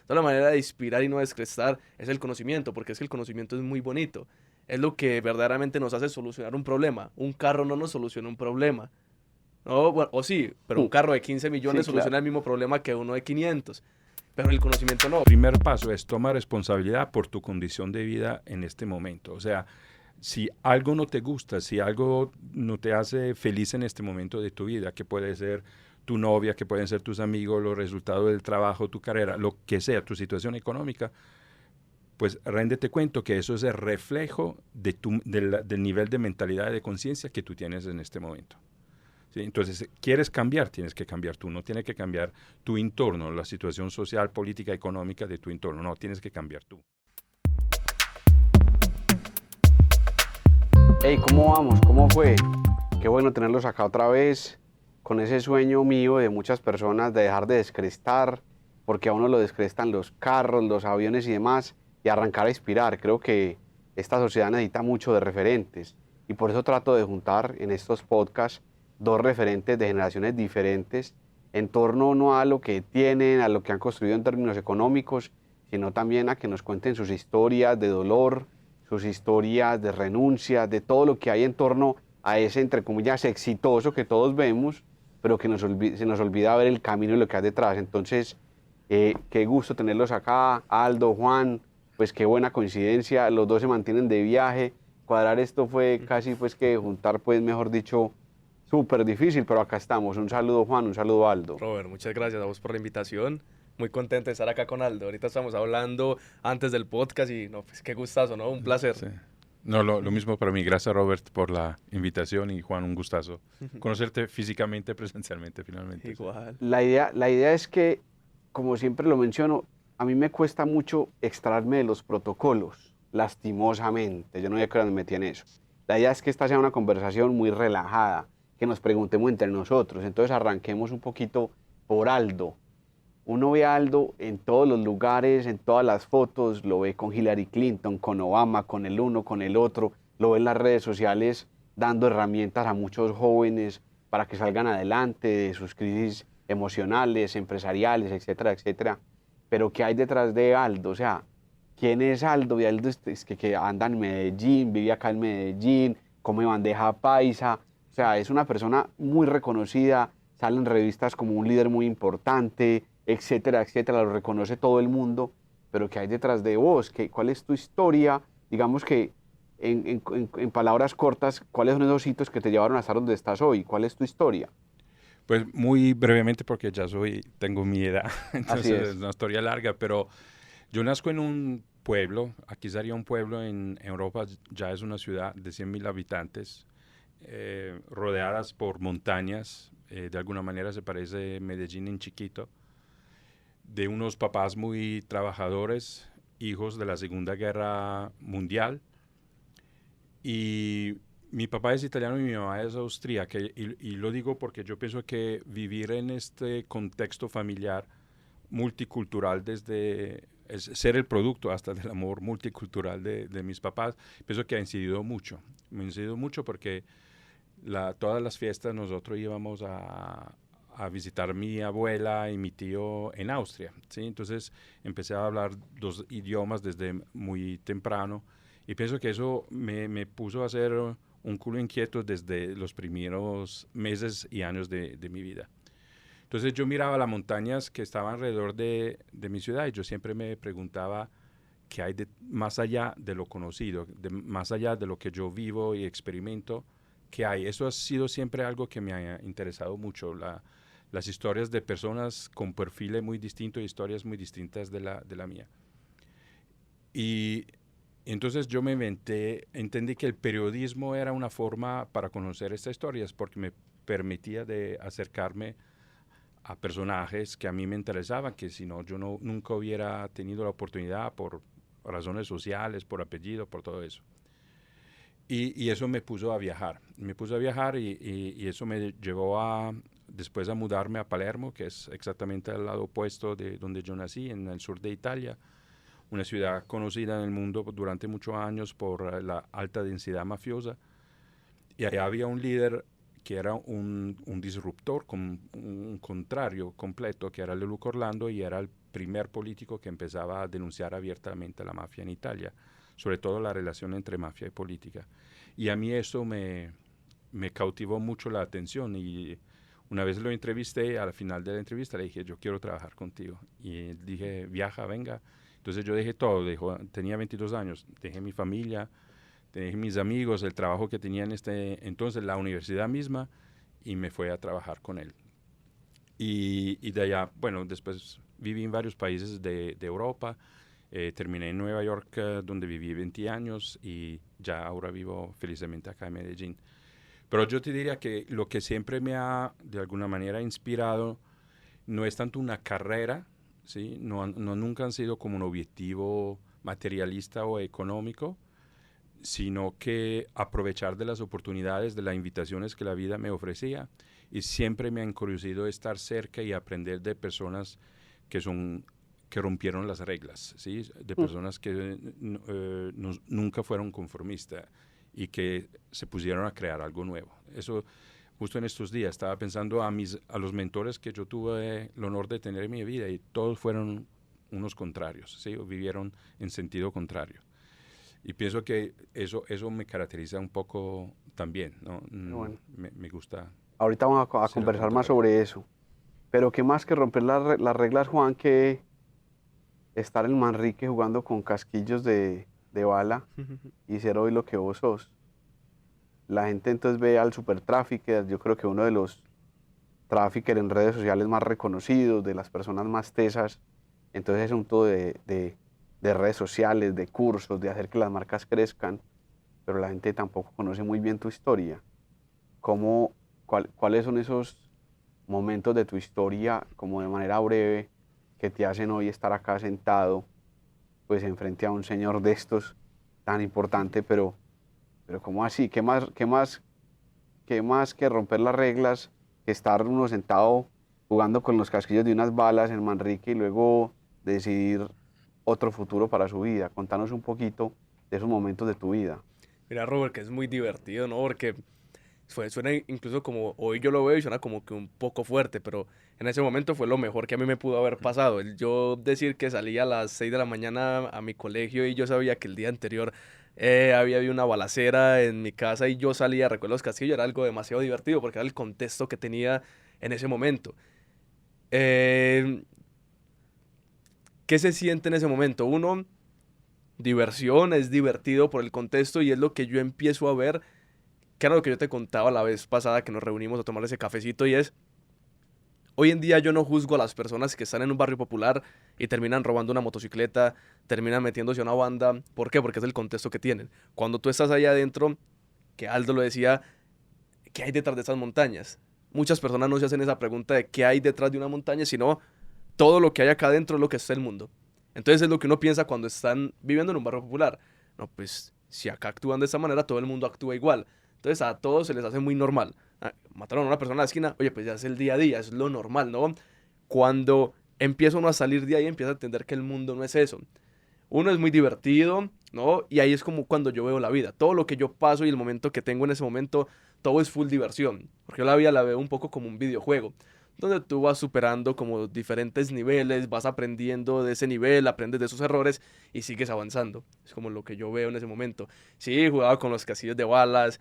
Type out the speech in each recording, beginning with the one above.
Entonces la manera de inspirar y no descrestar es el conocimiento, porque es que el conocimiento es muy bonito. Es lo que verdaderamente nos hace solucionar un problema. Un carro no nos soluciona un problema. No, bueno, o sí, pero un carro de 15 Sí, millones claro. soluciona el mismo problema que uno de 500. Pero el conocimiento no. El primer paso es tomar responsabilidad por tu condición de vida en este momento. O sea, si algo no te gusta, si algo no te hace feliz en este momento de tu vida, que puede ser tu novia, que pueden ser tus amigos, los resultados del trabajo, tu carrera, lo que sea, tu situación económica, pues réndete cuenta que eso es el reflejo del nivel de mentalidad y de conciencia que tú tienes en este momento. ¿Sí? Entonces, quieres cambiar, tienes que cambiar tú, no tienes que cambiar tu entorno, la situación social, política, económica de tu entorno, no, tienes que cambiar tú. Hey, ¿cómo vamos? ¿Cómo fue? Qué bueno tenerlos acá otra vez, con ese sueño mío de muchas personas de dejar de descrestar, porque a uno lo descrestan los carros, los aviones y demás, y arrancar a inspirar. Creo que esta sociedad necesita mucho de referentes, y por eso trato de juntar en estos podcasts dos referentes de generaciones diferentes, en torno no a lo que tienen, a lo que han construido en términos económicos, sino también a que nos cuenten sus historias de dolor, sus historias de renuncia, de todo lo que hay en torno a ese, entre comillas, exitoso que todos vemos, pero que se nos olvida ver el camino y lo que hay detrás. Entonces, qué gusto tenerlos acá, Aldo, Juan, pues qué buena coincidencia, los dos se mantienen de viaje, cuadrar esto fue casi pues que juntar, pues mejor dicho, súper difícil, pero acá estamos. Un saludo Juan, un saludo Aldo. Robert, muchas gracias a vos por la invitación. Muy contento de estar acá con Aldo. Ahorita estamos hablando antes del podcast y no, pues qué gustazo, ¿no? Un placer. Sí. No, lo mismo para mí. Gracias, Robert, por la invitación y Juan, un gustazo. Conocerte físicamente, presencialmente, finalmente. Igual. La idea es que, como siempre lo menciono, a mí me cuesta mucho extraerme de los protocolos, lastimosamente. Yo no había que me metí en eso. La idea es que esta sea una conversación muy relajada, que nos preguntemos entre nosotros. Entonces arranquemos un poquito por Aldo. Uno ve a Aldo en todos los lugares, en todas las fotos, lo ve con Hillary Clinton, con Obama, con el uno, con el otro, lo ve en las redes sociales dando herramientas a muchos jóvenes para que salgan adelante de sus crisis emocionales, empresariales, etcétera, etcétera. Pero ¿qué hay detrás de Aldo? O sea, ¿quién es Aldo? Y Aldo es que anda en Medellín, vive acá en Medellín, come bandeja paisa. O sea, es una persona muy reconocida, sale en revistas como un líder muy importante, etcétera, etcétera, lo reconoce todo el mundo, pero ¿qué hay detrás de vos? ¿Cuál es tu historia? Digamos que en palabras cortas, ¿cuáles son esos hitos que te llevaron a estar donde estás hoy? ¿Cuál es tu historia? Pues muy brevemente, porque ya tengo mi edad, Así entonces es. es una historia larga, pero yo nazco en un pueblo, aquí sería un pueblo en Europa, ya es una ciudad de 100.000 habitantes, rodeadas por montañas, de alguna manera se parece Medellín en chiquito, de unos papás muy trabajadores, hijos de la Segunda Guerra Mundial, y mi papá es italiano y mi mamá es austríaca, y lo digo porque yo pienso que vivir en este contexto familiar multicultural ser el producto hasta del amor multicultural de mis papás, pienso que ha incidido mucho. Me ha incidido mucho porque todas las fiestas nosotros íbamos a visitar a mi abuela y mi tío en Austria, ¿sí? Entonces empecé a hablar dos idiomas desde muy temprano y pienso que eso me puso a hacer un culo inquieto desde los primeros meses y años de mi vida. Entonces yo miraba las montañas que estaban alrededor de mi ciudad y yo siempre me preguntaba qué hay más allá de lo conocido, más allá de lo que yo vivo y experimento, qué hay. Eso ha sido siempre algo que me ha interesado mucho, las historias de personas con perfiles muy distintos y historias muy distintas de la mía. Y entonces yo entendí que el periodismo era una forma para conocer estas historias porque me permitía de acercarme a personajes que a mí me interesaban, que si no, yo nunca hubiera tenido la oportunidad por razones sociales, por apellido, por todo eso. Y eso me puso a viajar. Y eso me llevó después a mudarme a Palermo, que es exactamente al lado opuesto de donde yo nací, en el sur de Italia, una ciudad conocida en el mundo durante muchos años por la alta densidad mafiosa. Y allá había un líder que era un disruptor, un contrario completo, que era Leluc Orlando, y era el primer político que empezaba a denunciar abiertamente a la mafia en Italia, sobre todo la relación entre mafia y política. Y a mí eso me cautivó mucho la atención y una vez lo entrevisté, al final de la entrevista le dije, yo quiero trabajar contigo. Y él dije, viaja, venga. Entonces yo dejé todo, tenía 22 años, dejé mi familia, dejé mis amigos, el trabajo que tenía en entonces, la universidad misma, y me fui a trabajar con él. Y de allá, bueno, después viví en varios países de Europa, terminé en Nueva York, donde viví 20 años, y ya ahora vivo felizmente acá en Medellín. Pero yo te diría que lo que siempre me ha, de alguna manera, inspirado no es tanto una carrera, ¿sí? Nunca han sido como un objetivo materialista o económico, sino que aprovechar de las oportunidades, de las invitaciones que la vida me ofrecía, y siempre me ha encuriosidad estar cerca y aprender de personas que rompieron las reglas, ¿sí? De personas que nunca fueron conformistas y que se pusieron a crear algo nuevo. Eso, justo en estos días, estaba pensando a los mentores que yo tuve el honor de tener en mi vida, y todos fueron unos contrarios, ¿sí? O vivieron en sentido contrario. Y pienso que eso me caracteriza un poco también, ¿no? Bueno. Me gusta. Ahorita vamos a conversar más sobre eso. Pero qué más que romper las reglas, Juan, que estar en Manrique jugando con casquillos de bala y ser hoy lo que vos sos. La gente entonces ve al supertrafficker, yo creo que uno de los traffickers en redes sociales más reconocidos, de las personas más tesas. Entonces es un todo de redes sociales, de cursos, de hacer que las marcas crezcan, pero la gente tampoco conoce muy bien tu historia. ¿Cuáles son esos momentos de tu historia, como de manera breve, que te hacen hoy estar acá sentado, pues enfrente a un señor de estos tan importante, pero ¿cómo así? ¿Qué más que romper las reglas, que estar uno sentado jugando con los casquillos de unas balas en Manrique y luego decidir otro futuro para su vida? Contanos un poquito de esos momentos de tu vida. Mira, Robert, que es muy divertido, ¿no? Porque suena incluso como, hoy yo lo veo y suena como que un poco fuerte, pero en ese momento fue lo mejor que a mí me pudo haber pasado. Yo decir que salía a las 6 de la mañana a mi colegio y yo sabía que el día anterior había habido una balacera en mi casa y yo salía a recoger los casquillos, era algo demasiado divertido porque era el contexto que tenía en ese momento. ¿Qué se siente en ese momento? Uno, diversión, es divertido por el contexto y es lo que yo empiezo a ver, que era lo que yo te contaba la vez pasada que nos reunimos a tomar ese cafecito, y es, hoy en día yo no juzgo a las personas que están en un barrio popular y terminan robando una motocicleta, terminan metiéndose a una banda. ¿Por qué? Porque es el contexto que tienen. Cuando tú estás allá adentro, que Aldo lo decía, ¿qué hay detrás de esas montañas? Muchas personas no se hacen esa pregunta de qué hay detrás de una montaña, sino todo lo que hay acá adentro es lo que está el mundo. Entonces es lo que uno piensa cuando están viviendo en un barrio popular. No, pues si acá actúan de esta manera, todo el mundo actúa igual. Entonces a todos se les hace muy normal. Mataron a una persona en la esquina, oye, pues ya es el día a día, es lo normal, ¿no? Cuando empieza uno a salir de ahí, empieza a entender que el mundo no es eso. Uno es muy divertido, ¿no? Y ahí es como cuando yo veo la vida. Todo lo que yo paso y el momento que tengo en ese momento, todo es full diversión. Porque yo la vida la veo un poco como un videojuego, donde tú vas superando como diferentes niveles, vas aprendiendo de ese nivel, aprendes de esos errores y sigues avanzando. Es como lo que yo veo en ese momento. Sí, jugaba con los casquillos de balas,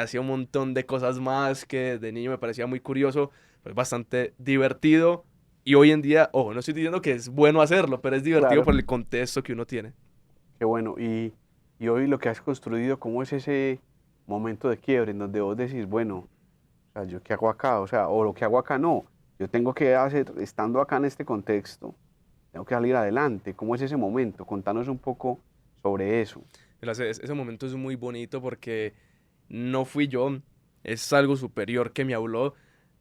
hacía un montón de cosas más que de niño me parecía muy curioso, pues bastante divertido. Y hoy en día, ojo, no estoy diciendo que es bueno hacerlo, pero es divertido Claro. por el contexto que uno tiene. Qué bueno. Y hoy lo que has construido, ¿cómo es ese momento de quiebre en donde vos decís, bueno, o sea, ¿yo qué hago acá? O sea, o lo que hago acá no. Yo tengo que hacer, estando acá en este contexto, tengo que salir adelante. ¿Cómo es ese momento? Contanos un poco sobre eso. Ese momento es muy bonito porque no fui yo, es algo superior que me habló.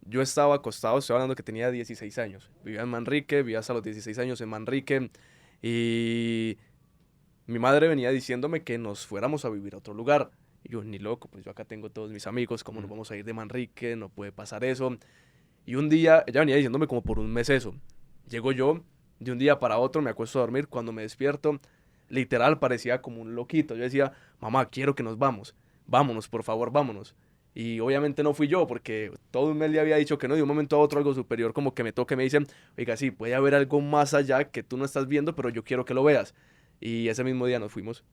Yo estaba acostado, estoy hablando que tenía 16 años. Vivía en Manrique, vivía hasta los 16 años en Manrique. Y mi madre venía diciéndome que nos fuéramos a vivir a otro lugar. Y yo, ni loco, pues yo acá tengo todos mis amigos, ¿cómo nos vamos a ir de Manrique? No puede pasar eso. Y un día, ella venía diciéndome como por un mes eso. Llego yo, de un día para otro, me acuesto a dormir. Cuando me despierto, literal parecía como un loquito. Yo decía, mamá, quiero que nos vamos. Vámonos, por favor, vámonos. Y obviamente no fui yo, porque todo un mes le había dicho que no, de un momento a otro algo superior como que me toca y me dicen, oiga, sí, puede haber algo más allá que tú no estás viendo, pero yo quiero que lo veas. Y ese mismo día nos fuimos,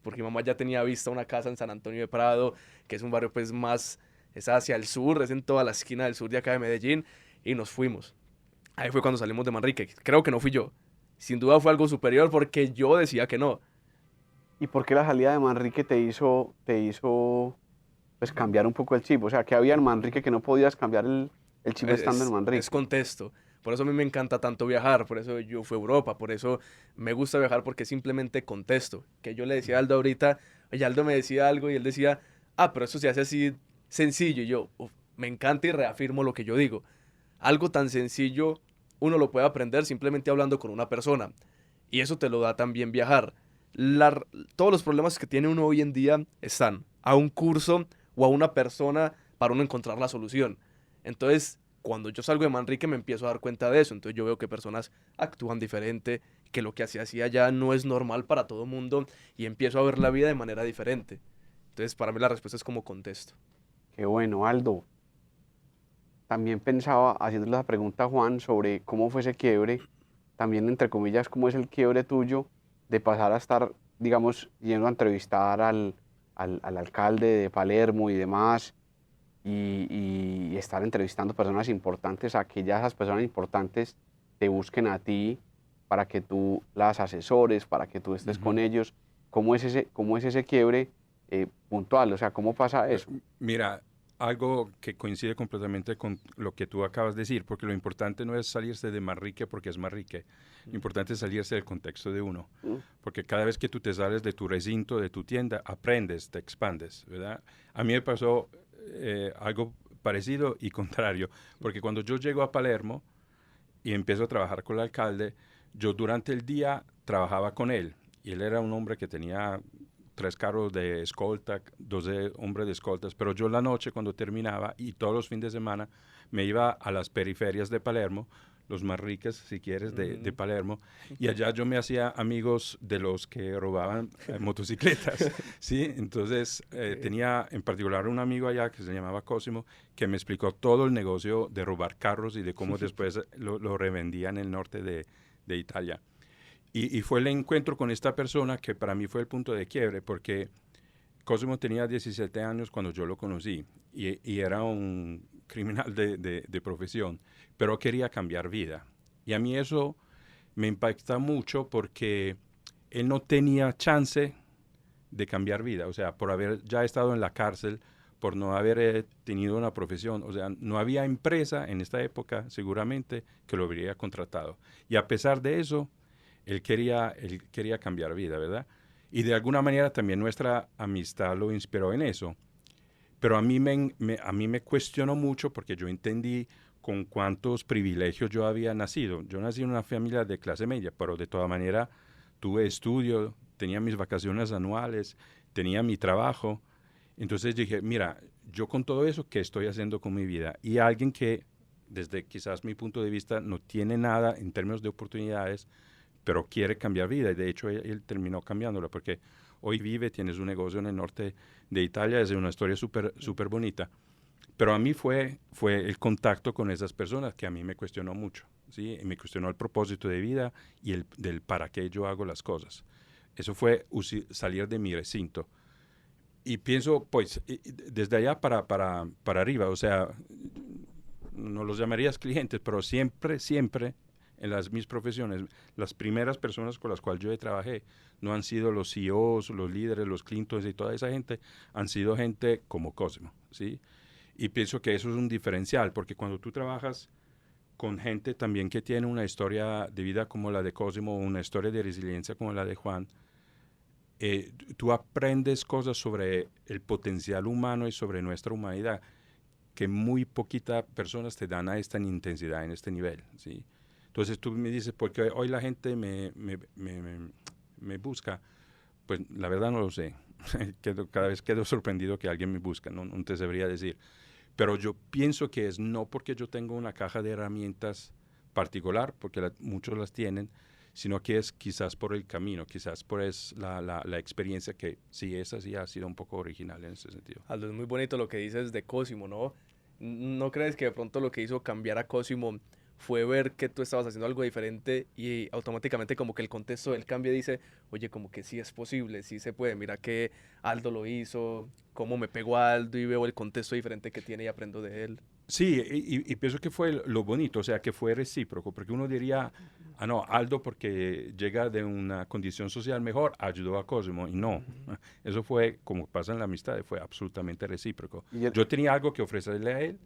porque mi mamá ya tenía vista una casa en San Antonio de Prado, que es un barrio pues más, es hacia el sur, es en toda la esquina del sur de acá de Medellín, y nos fuimos. Ahí fue cuando salimos de Manrique, creo que no fui yo. Sin duda fue algo superior porque yo decía que no. ¿Y por qué la salida de Manrique te hizo pues cambiar un poco el chip? O sea, ¿qué había en Manrique que no podías cambiar el chip estando en Manrique? Es contexto. Por eso a mí me encanta tanto viajar, por eso yo fui a Europa, por eso me gusta viajar porque es simplemente contexto. Que yo le decía a Aldo ahorita, oye, Aldo me decía algo y él decía, ah, pero eso se hace así sencillo. Y yo, "Uf, me encanta y reafirmo lo que yo digo. Algo tan sencillo uno lo puede aprender simplemente hablando con una persona. Y eso te lo da también viajar. La- todos los problemas que tiene uno hoy en día están a un curso o a una persona para uno encontrar la solución. Entonces, cuando yo salgo de Manrique me empiezo a dar cuenta de eso. Entonces yo veo que personas actúan diferente, que lo que hacía allá no es normal para todo mundo y empiezo a ver la vida de manera diferente. Entonces, para mí la respuesta es como contesto. Qué bueno, Aldo. También pensaba, haciéndole la pregunta a Juan sobre cómo fue ese quiebre, también entre comillas, cómo es el quiebre tuyo de pasar a estar, digamos, yendo a entrevistar al alcalde de Palermo y demás, y estar entrevistando personas importantes, a que ya esas personas importantes te busquen a ti para que tú las asesores, para que tú estés con ellos. ¿Cómo es ese quiebre puntual? O sea, ¿cómo pasa eso? Mira, algo que coincide completamente con lo que tú acabas de decir, porque lo importante no es salirse de Manrique porque es Manrique, lo importante es salirse del contexto de uno, ¿Mm? porque cada vez que tú te sales de tu recinto, de tu tienda, aprendes, te expandes, ¿verdad? A mí me pasó algo parecido y contrario, porque cuando yo llego a Palermo y empiezo a trabajar con el alcalde, yo durante el día trabajaba con él, y él era un hombre que tenía 3 carros de escolta, 12 hombres de escoltas, pero yo en la noche cuando terminaba y todos los fines de semana me iba a las periferias de Palermo, los más ricas, si quieres, de Palermo, y allá yo me hacía amigos de los que robaban motocicletas, ¿sí? Entonces tenía en particular un amigo allá que se llamaba Cosimo, que me explicó todo el negocio de robar carros y de cómo después lo revendían en el norte de Italia. Y fue el encuentro con esta persona que para mí fue el punto de quiebre, porque Cosimo tenía 17 años cuando yo lo conocí y era un criminal de profesión, pero quería cambiar vida. Y a mí eso me impacta mucho porque él no tenía chance de cambiar vida, o sea, por haber ya estado en la cárcel, por no haber tenido una profesión, o sea, no había empresa en esta época seguramente que lo hubiera contratado. Y a pesar de eso, él quería cambiar vida, ¿verdad? Y de alguna manera también nuestra amistad lo inspiró en eso. Pero a mí me cuestionó mucho porque yo entendí con cuántos privilegios yo había nacido. Yo nací en una familia de clase media, pero de toda manera tuve estudio, tenía mis vacaciones anuales, tenía mi trabajo. Entonces dije, mira, yo con todo eso, ¿qué estoy haciendo con mi vida? Y alguien que, desde quizás mi punto de vista, no tiene nada en términos de oportunidades, pero quiere cambiar vida. Y de hecho, él terminó cambiándola porque hoy vive, tiene su negocio en el norte de Italia, es una historia súper súper bonita. Pero a mí fue el contacto con esas personas que a mí me cuestionó mucho, ¿sí? Y me cuestionó el propósito de vida y del para qué yo hago las cosas. Eso fue salir de mi recinto. Y pienso, pues, desde allá para arriba, o sea, no los llamarías clientes, pero siempre, siempre en mis profesiones, las primeras personas con las cuales yo trabajé no han sido los CEOs, los líderes, los Clintons y toda esa gente, han sido gente como Cosimo, ¿sí? Y pienso que eso es un diferencial, porque cuando tú trabajas con gente también que tiene una historia de vida como la de Cosimo, una historia de resiliencia como la de Juan, tú aprendes cosas sobre el potencial humano y sobre nuestra humanidad que muy poquitas personas te dan a esta intensidad, en este nivel, ¿sí? Entonces tú me dices, ¿por qué hoy la gente me busca? Pues la verdad no lo sé. Cada vez quedo sorprendido que alguien me busca, no te sabría decir. Pero yo pienso que es no porque yo tengo una caja de herramientas particular, porque muchos las tienen, sino que es quizás por el camino, quizás por la experiencia que sí, esa sí ha sido un poco original en ese sentido. Aldo, es muy bonito lo que dices de Cosimo, ¿no? ¿No crees que de pronto lo que hizo cambiar a Cosimo fue ver que tú estabas haciendo algo diferente y automáticamente como que el contexto del cambio dice, oye, como que sí es posible, sí se puede, mira que Aldo lo hizo, cómo me pegó a Aldo y veo el contexto diferente que tiene y aprendo de él? Sí, y pienso que fue lo bonito, o sea, que fue recíproco, porque uno diría, ah, no, Aldo porque llega de una condición social mejor, ayudó a Cosimo, y no, eso fue, como pasa en la amistad, fue absolutamente recíproco. Y el- Yo tenía algo que ofrecerle a él,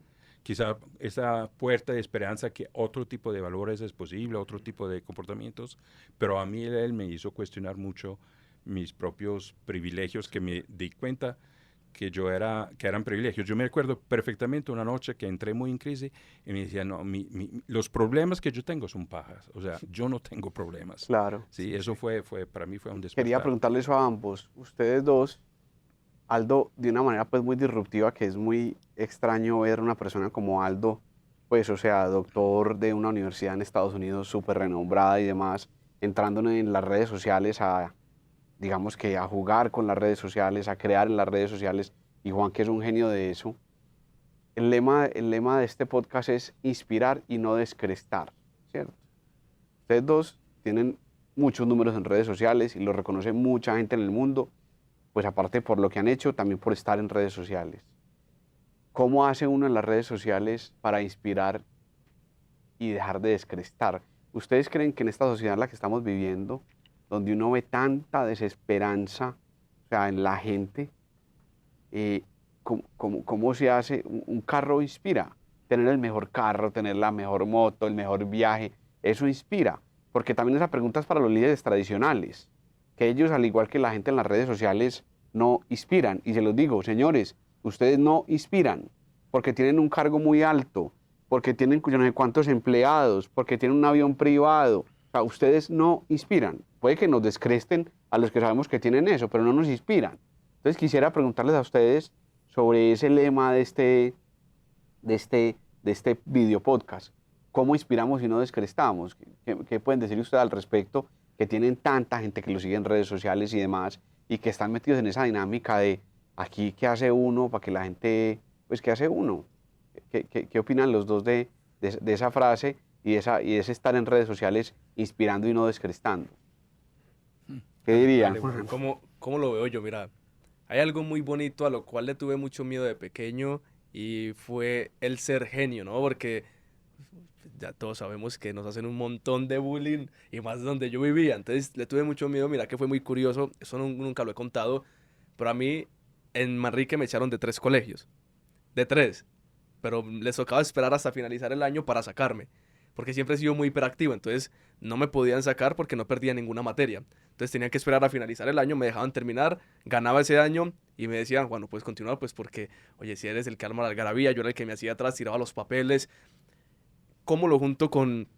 quizá esa puerta de esperanza que otro tipo de valores es posible, otro tipo de comportamientos, pero a mí él me hizo cuestionar mucho mis propios privilegios, que me di cuenta que que eran privilegios. Yo me acuerdo perfectamente una noche que entré muy en crisis y me decía, no, los problemas que yo tengo son pajas, o sea, yo no tengo problemas. Claro. Sí, eso para mí fue un Quería despertar. preguntarles a ambos, ustedes dos, Aldo, de una manera pues muy disruptiva, que es muy extraño ver una persona como Aldo, pues o sea, doctor de una universidad en Estados Unidos súper renombrada y demás, entrando en las redes sociales a, digamos que a jugar con las redes sociales, a crear en las redes sociales, y Juan que es un genio de eso. El lema de este podcast es inspirar y no descrestar, ¿cierto? Ustedes dos tienen muchos números en redes sociales y lo reconoce mucha gente en el mundo, pues aparte por lo que han hecho, también por estar en redes sociales. ¿Cómo hace uno en las redes sociales para inspirar y dejar de descrestar? ¿Ustedes creen que en esta sociedad en la que estamos viviendo, donde uno ve tanta desesperanza, o sea, en la gente, cómo se hace? Un carro inspira. Tener el mejor carro, tener la mejor moto, el mejor viaje, eso inspira. Porque también esa pregunta es para los líderes tradicionales, que ellos, al igual que la gente en las redes sociales, no inspiran. Y se los digo, señores, ustedes no inspiran, porque tienen un cargo muy alto, porque tienen yo no sé cuántos empleados, porque tienen un avión privado. O sea, ustedes no inspiran. Puede que nos descresten a los que sabemos que tienen eso, pero no nos inspiran. Entonces quisiera preguntarles a ustedes sobre ese lema de este video podcast. ¿Cómo inspiramos y no descrestamos? ¿Qué pueden decir ustedes al respecto? Que tienen tanta gente que lo sigue en redes sociales y demás, y que están metidos en esa dinámica de aquí, ¿qué hace uno para que la gente, pues, qué hace uno? ¿Qué opinan los dos de esa frase y de ese estar en redes sociales inspirando y no descrestando? ¿Qué dirían? Dale, ¿cómo lo veo yo? Mira, hay algo muy bonito a lo cual le tuve mucho miedo de pequeño y fue el ser genio, ¿no? Porque ya todos sabemos que nos hacen un montón de bullying y más donde yo vivía. Entonces le tuve mucho miedo. Mira que fue muy curioso. Eso nunca lo he contado. Pero a mí en Manrique me echaron de 3 colegios. De 3. Pero les tocaba esperar hasta finalizar el año para sacarme. Porque siempre he sido muy hiperactivo. Entonces no me podían sacar porque no perdía ninguna materia. Entonces tenían que esperar a finalizar el año. Me dejaban terminar. Ganaba ese año. Y me decían, bueno, puedes continuar pues porque, oye, si eres el que arma la algarabía, yo era el que me hacía atrás, tiraba los papeles. ¿Cómo lo junto con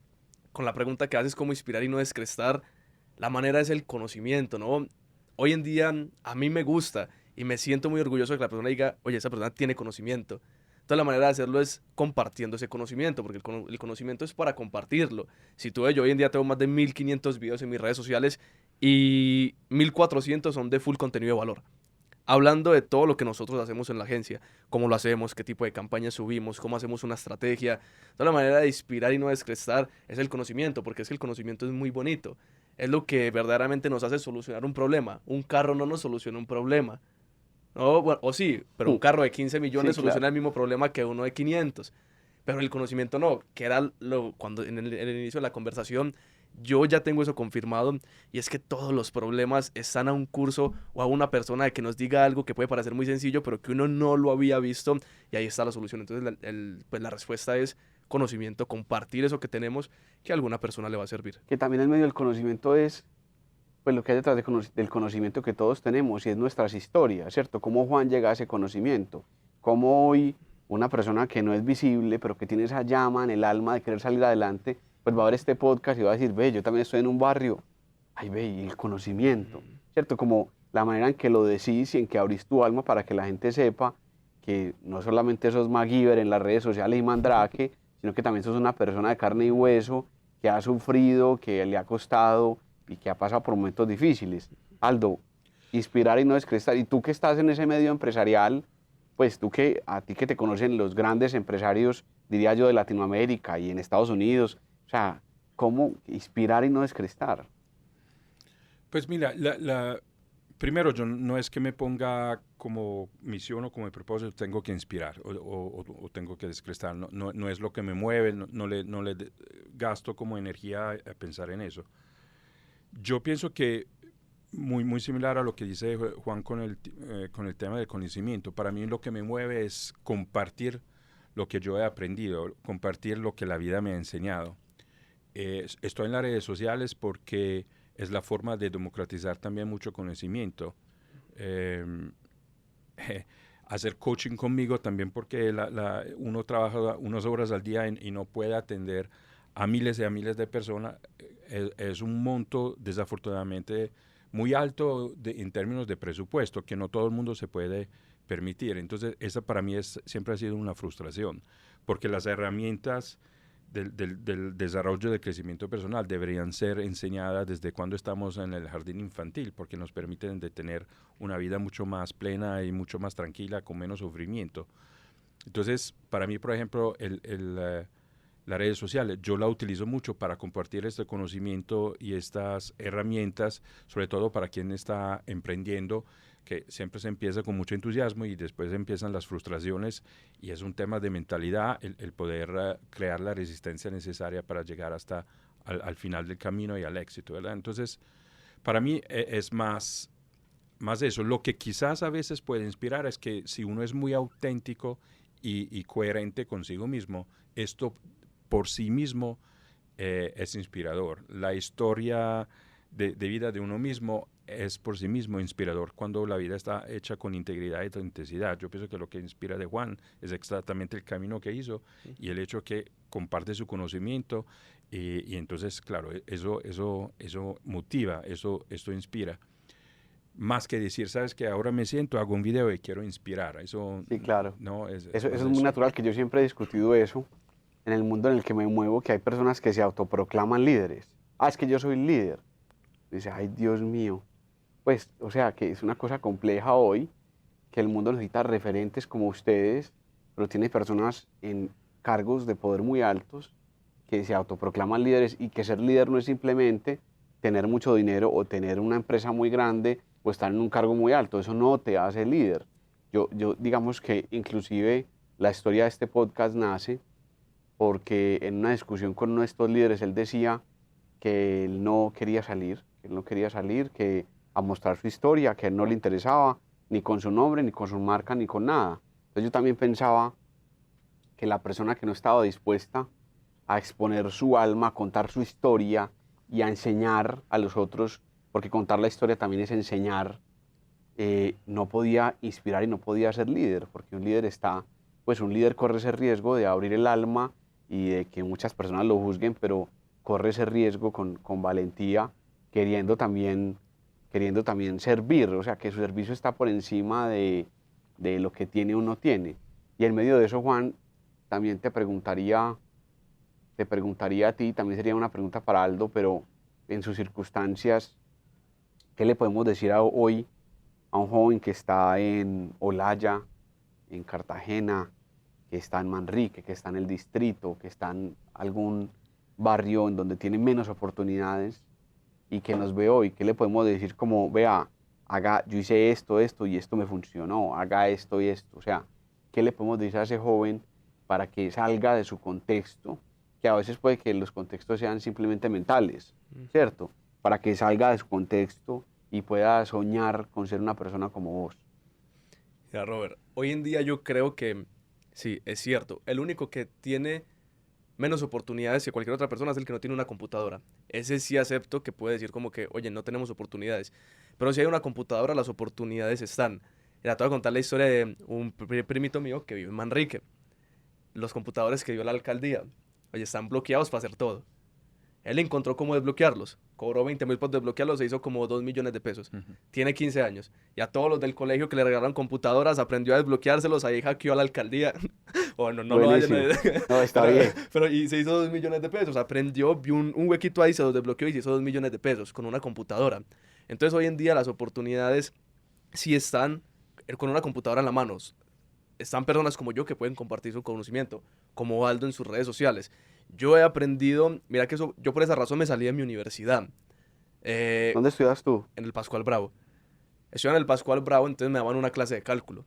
la pregunta que haces, cómo inspirar y no descrestar? La manera es el conocimiento, ¿no? Hoy en día a mí me gusta y me siento muy orgulloso de que la persona diga, oye, esa persona tiene conocimiento. Entonces la manera de hacerlo es compartiendo ese conocimiento, porque el conocimiento es para compartirlo. Si tú ves, yo hoy en día tengo más de 1500 videos en mis redes sociales y 1400 son de full contenido de valor. Hablando de todo lo que nosotros hacemos en la agencia, cómo lo hacemos, qué tipo de campañas subimos, cómo hacemos una estrategia. Toda la manera de inspirar y no descrestar es el conocimiento, porque es que el conocimiento es muy bonito. Es lo que verdaderamente nos hace solucionar un problema. Un carro no nos soluciona un problema. No, bueno, o sí, pero un carro de 15 millones Sí, soluciona claro. el mismo problema que uno de 500. Pero el conocimiento no, que era cuando en el inicio de la conversación yo ya tengo eso confirmado y es que todos los problemas están a un curso o a una persona de que nos diga algo que puede parecer muy sencillo, pero que uno no lo había visto y ahí está la solución. Entonces, pues la respuesta es conocimiento, compartir eso que tenemos que a alguna persona le va a servir. Que también el medio del conocimiento es pues lo que hay detrás del conocimiento que todos tenemos y es nuestras historias, ¿cierto? Cómo Juan llega a ese conocimiento, cómo hoy una persona que no es visible, pero que tiene esa llama en el alma de querer salir adelante, pues va a ver este podcast y va a decir, ve, yo también estoy en un barrio, ay, ve, y el conocimiento, ¿cierto? Como la manera en que lo decís y en que abrís tu alma para que la gente sepa que no solamente sos MacGyver en las redes sociales y Mandrake, sino que también sos una persona de carne y hueso que ha sufrido, que le ha costado y que ha pasado por momentos difíciles. Aldo, inspirar y no descrestar. Y tú que estás en ese medio empresarial, pues tú que a ti que te conocen los grandes empresarios, diría yo, de Latinoamérica y en Estados Unidos, o sea, ¿cómo inspirar y no descrestar? Pues mira, primero yo no es que me ponga como misión o como propósito, tengo que inspirar o tengo que descrestar, no es lo que me mueve, no le gasto como energía a pensar en eso. Yo pienso que muy similar a lo que dice Juan con el tema del conocimiento. Para mí lo que me mueve es compartir lo que yo he aprendido, compartir lo que la vida me ha enseñado. Estoy en las redes sociales porque es la forma de democratizar también mucho conocimiento. Hacer coaching conmigo también porque uno trabaja unas horas al día y no puede atender a miles y a miles de personas. Es un monto desafortunadamente muy alto en términos de presupuesto que no todo el mundo se puede permitir. Entonces, esa para mí siempre ha sido una frustración, porque las herramientas del desarrollo del crecimiento personal deberían ser enseñadas desde cuando estamos en el jardín infantil, porque nos permiten de tener una vida mucho más plena y mucho más tranquila, con menos sufrimiento. Entonces, para mí, por ejemplo, las redes sociales, yo la utilizo mucho para compartir este conocimiento y estas herramientas, sobre todo para quien está emprendiendo, que siempre se empieza con mucho entusiasmo y después empiezan las frustraciones y es un tema de mentalidad el poder crear la resistencia necesaria para llegar hasta al final del camino y al éxito, ¿verdad? Entonces, para mí es más eso. Lo que quizás a veces puede inspirar es que si uno es muy auténtico y coherente consigo mismo, esto por sí mismo es inspirador. La historia de vida de uno mismo es por sí mismo inspirador cuando la vida está hecha con integridad y autenticidad. Yo pienso que lo que inspira de Juan es exactamente el camino que hizo y el hecho que comparte su conocimiento y entonces, claro, eso motiva, eso inspira. Más que decir, sabes que ahora me siento, hago un video y quiero inspirar. Eso Sí, claro. no Eso más es muy natural, que yo siempre he discutido eso en el mundo en el que me muevo, que hay personas que se autoproclaman líderes. Ah, es que yo soy líder. Dice, ay, Dios mío. Pues, o sea, que es una cosa compleja hoy, que el mundo necesita referentes como ustedes, pero tiene personas en cargos de poder muy altos que se autoproclaman líderes y que ser líder no es simplemente tener mucho dinero o tener una empresa muy grande o estar en un cargo muy alto. Eso no te hace líder. Yo digamos que inclusive la historia de este podcast nace porque en una discusión con uno de estos líderes él decía que él no quería salir, que a mostrar su historia, que a él no le interesaba ni con su nombre, ni con su marca, ni con nada. Entonces yo también pensaba que la persona que no estaba dispuesta a exponer su alma, a contar su historia y a enseñar a los otros, porque contar la historia también es enseñar, no podía inspirar y no podía ser líder, porque un líder corre ese riesgo de abrir el alma y de que muchas personas lo juzguen, pero corre ese riesgo con valentía, queriendo también servir, o sea, que su servicio está por encima de lo que tiene o no tiene. Y en medio de eso, Juan, también te preguntaría a ti, también sería una pregunta para Aldo, pero en sus circunstancias, ¿qué le podemos decir hoy a un joven que está en Olaya, en Cartagena, que está en Manrique, que está en el distrito, que está en algún barrio en donde tiene menos oportunidades y que nos ve hoy? ¿Qué le podemos decir como, vea, yo hice esto y esto me funcionó, haga esto y esto? O sea, ¿qué le podemos decir a ese joven para que salga de su contexto, que a veces puede que los contextos sean simplemente mentales, ¿cierto? Para que salga de su contexto y pueda soñar con ser una persona como vos. Ya, Robert, hoy en día yo creo que sí, es cierto. El único que tiene menos oportunidades que cualquier otra persona es el que no tiene una computadora. Ese sí acepto que puede decir como que, oye, no tenemos oportunidades. Pero si hay una computadora, las oportunidades están. Mira, te voy a contar la historia de un primito mío que vive en Manrique. Los computadores que dio la alcaldía, oye, están bloqueados para hacer todo. Él encontró cómo desbloquearlos. Cobró 20.000 por desbloquearlos, se hizo como 2 millones de pesos. Tiene 15 años. Y a todos los del colegio que le regalaron computadoras, aprendió a desbloqueárselos, ahí hackeó a la alcaldía. Bueno, no lo vayan Buenísimo. a... No, está pero, bien. pero y se hizo 2 millones de pesos. Aprendió, vio un huequito ahí, se los desbloqueó y se hizo 2 millones de pesos con una computadora. Entonces hoy en día las oportunidades sí están con una computadora en la mano. Están personas como yo que pueden compartir su conocimiento, como Aldo en sus redes sociales. Yo he aprendido, mira que eso, yo por esa razón me salí de mi universidad, ¿Dónde estudias tú? en el Pascual Bravo. Estudiaba en el Pascual Bravo, entonces me daban una clase de cálculo.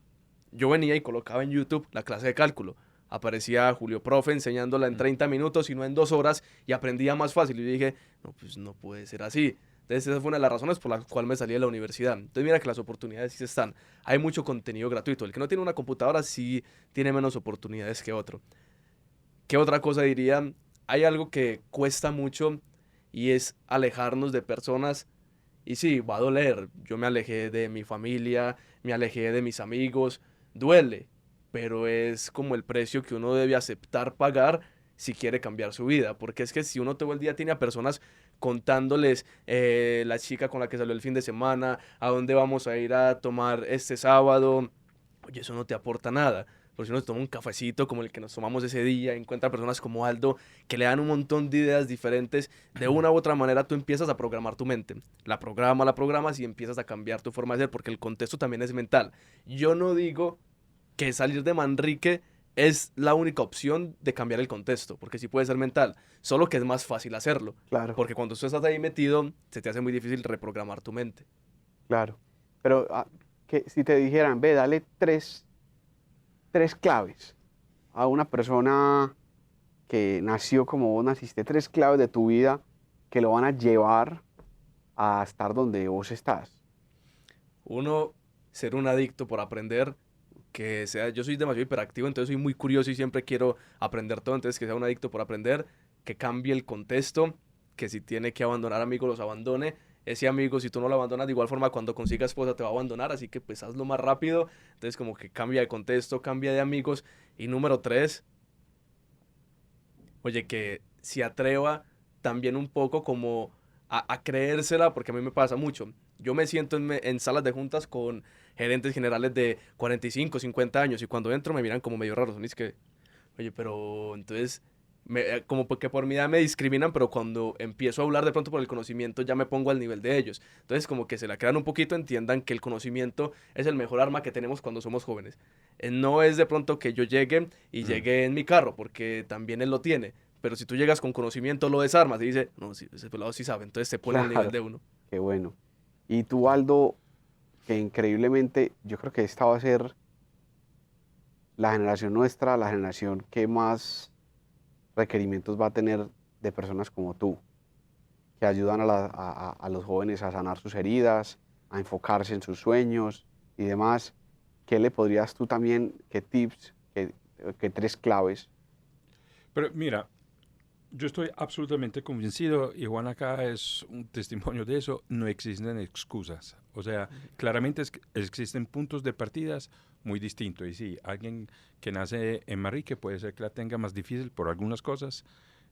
Yo venía y colocaba en YouTube la clase de cálculo. Aparecía Julio Profe enseñándola en 30 minutos y no en 2 horas y aprendía más fácil. Y yo dije, no, pues no puede ser así. Entonces esa fue una de las razones por la cual me salí de la universidad. Entonces mira que las oportunidades sí están. Hay mucho contenido gratuito. El que no tiene una computadora sí tiene menos oportunidades que otro. ¿Qué otra cosa diría? Hay algo que cuesta mucho y es alejarnos de personas. Y sí, va a doler. Yo me alejé de mi familia, me alejé de mis amigos. Duele, pero es como el precio que uno debe aceptar pagar si quiere cambiar su vida. Porque es que si uno todo el día tiene a personas contándoles la chica con la que salió el fin de semana, a dónde vamos a ir a tomar este sábado, oye, eso no te aporta nada. Porque si uno se toma un cafecito como el que nos tomamos ese día, encuentra personas como Aldo que le dan un montón de ideas diferentes, de una u otra manera tú empiezas a programar tu mente. La programas y empiezas a cambiar tu forma de ser, porque el contexto también es mental. Yo no digo que salir de Manrique es la única opción de cambiar el contexto, porque sí puede ser mental, solo que es más fácil hacerlo, Claro, porque cuando tú estás ahí metido, se te hace muy difícil reprogramar tu mente. claro. Pero que si te dijeran, ve, dale tres claves a una persona que nació como vos naciste, 3 claves de tu vida que lo van a llevar a estar donde vos estás. Uno, ser un adicto por aprender, que sea, yo soy demasiado hiperactivo, entonces soy muy curioso y siempre quiero aprender todo, entonces que sea un adicto por aprender, que cambie el contexto, que si tiene que abandonar amigos los abandone, ese amigo si tú no lo abandonas de igual forma cuando consiga esposa te va a abandonar, así que pues hazlo más rápido, entonces como que cambia de contexto, cambia de amigos. Y número 3, oye, que se atreva también un poco como a creérsela, porque a mí me pasa mucho. Yo me siento en salas de juntas con gerentes generales de 45, 50 años y cuando entro me miran como medio raro. Son es que, oye, pero entonces, como porque por mi edad me discriminan, pero cuando empiezo a hablar de pronto por el conocimiento ya me pongo al nivel de ellos. Entonces, como que se la crean un poquito, entiendan que el conocimiento es el mejor arma que tenemos cuando somos jóvenes. No es de pronto que yo llegue y llegue en mi carro, porque también él lo tiene. Pero si tú llegas con conocimiento, lo desarmas y dice, no, sí, ese pelado sí sabe, entonces se pone al nivel Claro, de uno. qué bueno. Y tú, Aldo, que increíblemente yo creo que esta va a ser la generación nuestra, la generación que más requerimientos va a tener de personas como tú, que ayudan a los jóvenes a sanar sus heridas, a enfocarse en sus sueños y demás. ¿Qué le podrías tú también, qué tips, qué 3 claves? Pero mira, yo estoy absolutamente convencido, y Juan acá es un testimonio de eso, no existen excusas. O sea, claramente existen puntos de partidas muy distintos. Y sí, alguien que nace en Manrique puede ser que la tenga más difícil por algunas cosas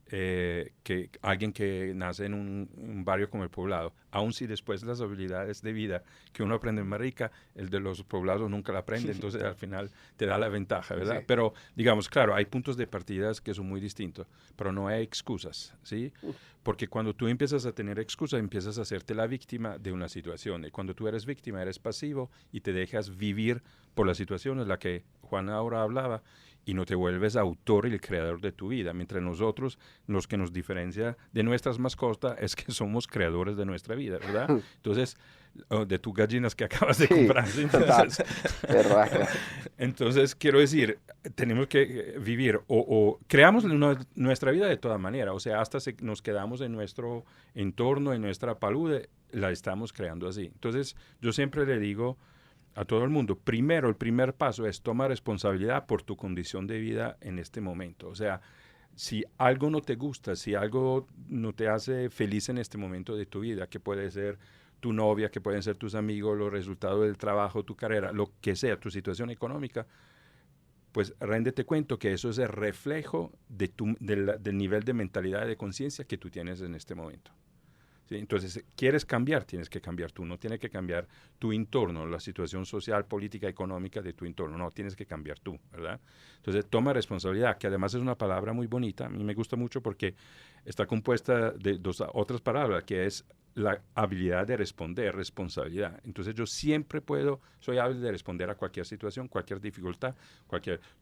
que alguien que nace en un barrio como el Poblado. Aun si después las habilidades de vida que uno aprende en Manrique, el de los poblados nunca la aprende, entonces al final te da la ventaja, ¿verdad? Sí. Pero digamos, claro, hay puntos de partidas que son muy distintos, pero no hay excusas, ¿sí? Porque cuando tú empiezas a tener excusas, empiezas a hacerte la víctima de una situación. Y cuando tú eres víctima, eres pasivo y te dejas vivir por la situación en la que Juan ahora hablaba, y no te vuelves autor y el creador de tu vida. Mientras nosotros, los que nos diferencia de nuestras mascotas es que somos creadores de nuestra vida, ¿verdad? Entonces, de tus gallinas que acabas de Sí, comprar. total, Entonces, verdad. entonces, quiero decir, tenemos que vivir o creamos nuestra vida de toda manera. O sea, hasta si nos quedamos en nuestro entorno, en nuestra palude, la estamos creando así. Entonces, yo siempre le digo a todo el mundo, primero, el primer paso es tomar responsabilidad por tu condición de vida en este momento. O sea, si algo no te gusta, si algo no te hace feliz en este momento de tu vida, que puede ser tu novia, que pueden ser tus amigos, los resultados del trabajo, tu carrera, lo que sea, tu situación económica, pues réndete cuenta que eso es el reflejo del nivel de mentalidad y de conciencia que tú tienes en este momento. ¿Sí? Entonces, ¿quieres cambiar? Tienes que cambiar tú. No tienes que cambiar tu entorno, la situación social, política, económica de tu entorno. No, tienes que cambiar tú, ¿verdad? Entonces, toma responsabilidad, que además es una palabra muy bonita. A mí me gusta mucho porque está compuesta de dos otras palabras, que es la habilidad de responder, responsabilidad. Entonces, yo siempre soy hábil de responder a cualquier situación, cualquier dificultad,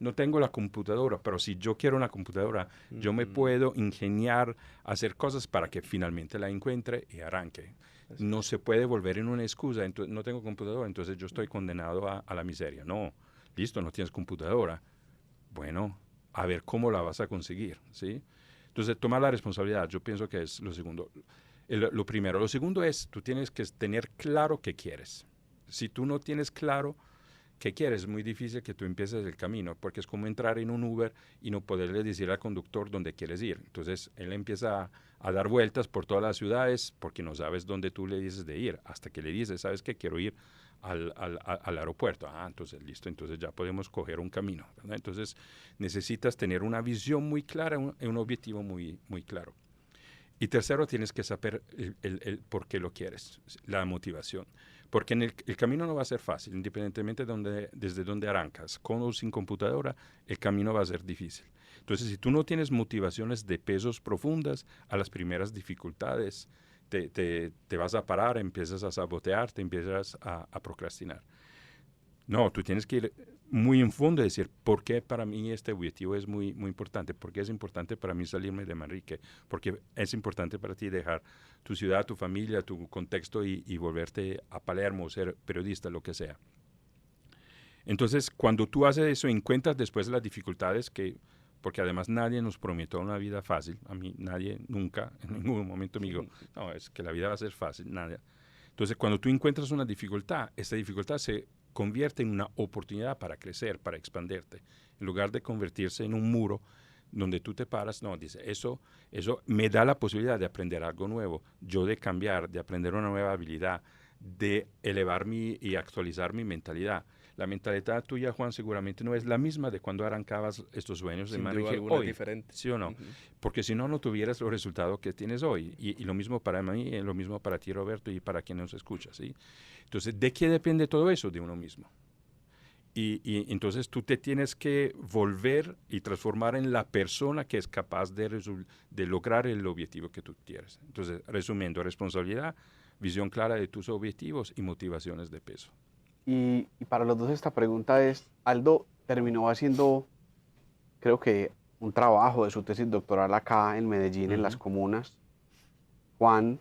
no tengo la computadora, pero si yo quiero una computadora, yo me puedo ingeniar, hacer cosas para que finalmente la encuentre y arranque. No se puede volver en una excusa, entonces no tengo computadora, entonces yo estoy condenado a la miseria. No, listo, no tienes computadora. Bueno, a ver cómo la vas a conseguir, ¿sí? Entonces, tomar la responsabilidad, yo pienso que es lo segundo. Lo primero. Lo segundo es, tú tienes que tener claro qué quieres. Si tú no tienes claro qué quieres, es muy difícil que tú empieces el camino, porque es como entrar en un Uber y no poderle decir al conductor dónde quieres ir. Entonces, él empieza a dar vueltas por todas las ciudades porque no sabes dónde tú le dices de ir, hasta que le dices, ¿sabes qué? Quiero ir al aeropuerto. Ah, entonces, listo, entonces ya podemos coger un camino, ¿verdad? Entonces, necesitas tener una visión muy clara, un objetivo muy, muy claro. Y tercero, tienes que saber el por qué lo quieres, la motivación. Porque el camino no va a ser fácil, independientemente desde donde arrancas. Con o sin computadora, el camino va a ser difícil. Entonces, si tú no tienes motivaciones de pesos profundas, a las primeras dificultades te vas a parar, empiezas a sabotear, te empiezas a procrastinar. No, tú tienes que ir muy en fondo y decir, ¿por qué para mí este objetivo es muy, muy importante? ¿Por qué es importante para mí salirme de Manrique? ¿Por qué es importante para ti dejar tu ciudad, tu familia, tu contexto y volverte a Palermo, ser periodista, lo que sea? Entonces, cuando tú haces eso, encuentras después las dificultades porque además nadie nos prometió una vida fácil. A mí nadie nunca, en ningún momento me dijo, no, es que la vida va a ser fácil, nada. Entonces, cuando tú encuentras una dificultad, esta dificultad se convierte en una oportunidad para crecer, para expandirte. En lugar de convertirse en un muro donde tú te paras, no, dice, eso me da la posibilidad de aprender algo nuevo, yo de cambiar, de aprender una nueva habilidad, de elevar y actualizar mi mentalidad. La mentalidad tuya, Juan, seguramente no es la misma de cuando arrancabas estos sueños de Manrique hoy, diferente. ¿sí o no? Porque si no, no tuvieras los resultados que tienes hoy. Y lo mismo para mí, y lo mismo para ti, Roberto, y para quien nos escucha, ¿sí? Entonces, ¿de qué depende todo eso? De uno mismo. Y entonces tú te tienes que volver y transformar en la persona que es capaz de lograr el objetivo que tú quieres. Entonces, resumiendo, responsabilidad, visión clara de tus objetivos y motivaciones de peso. Y para los dos esta pregunta es, Aldo terminó haciendo, creo que, un trabajo de su tesis doctoral acá en Medellín, en las comunas. Juan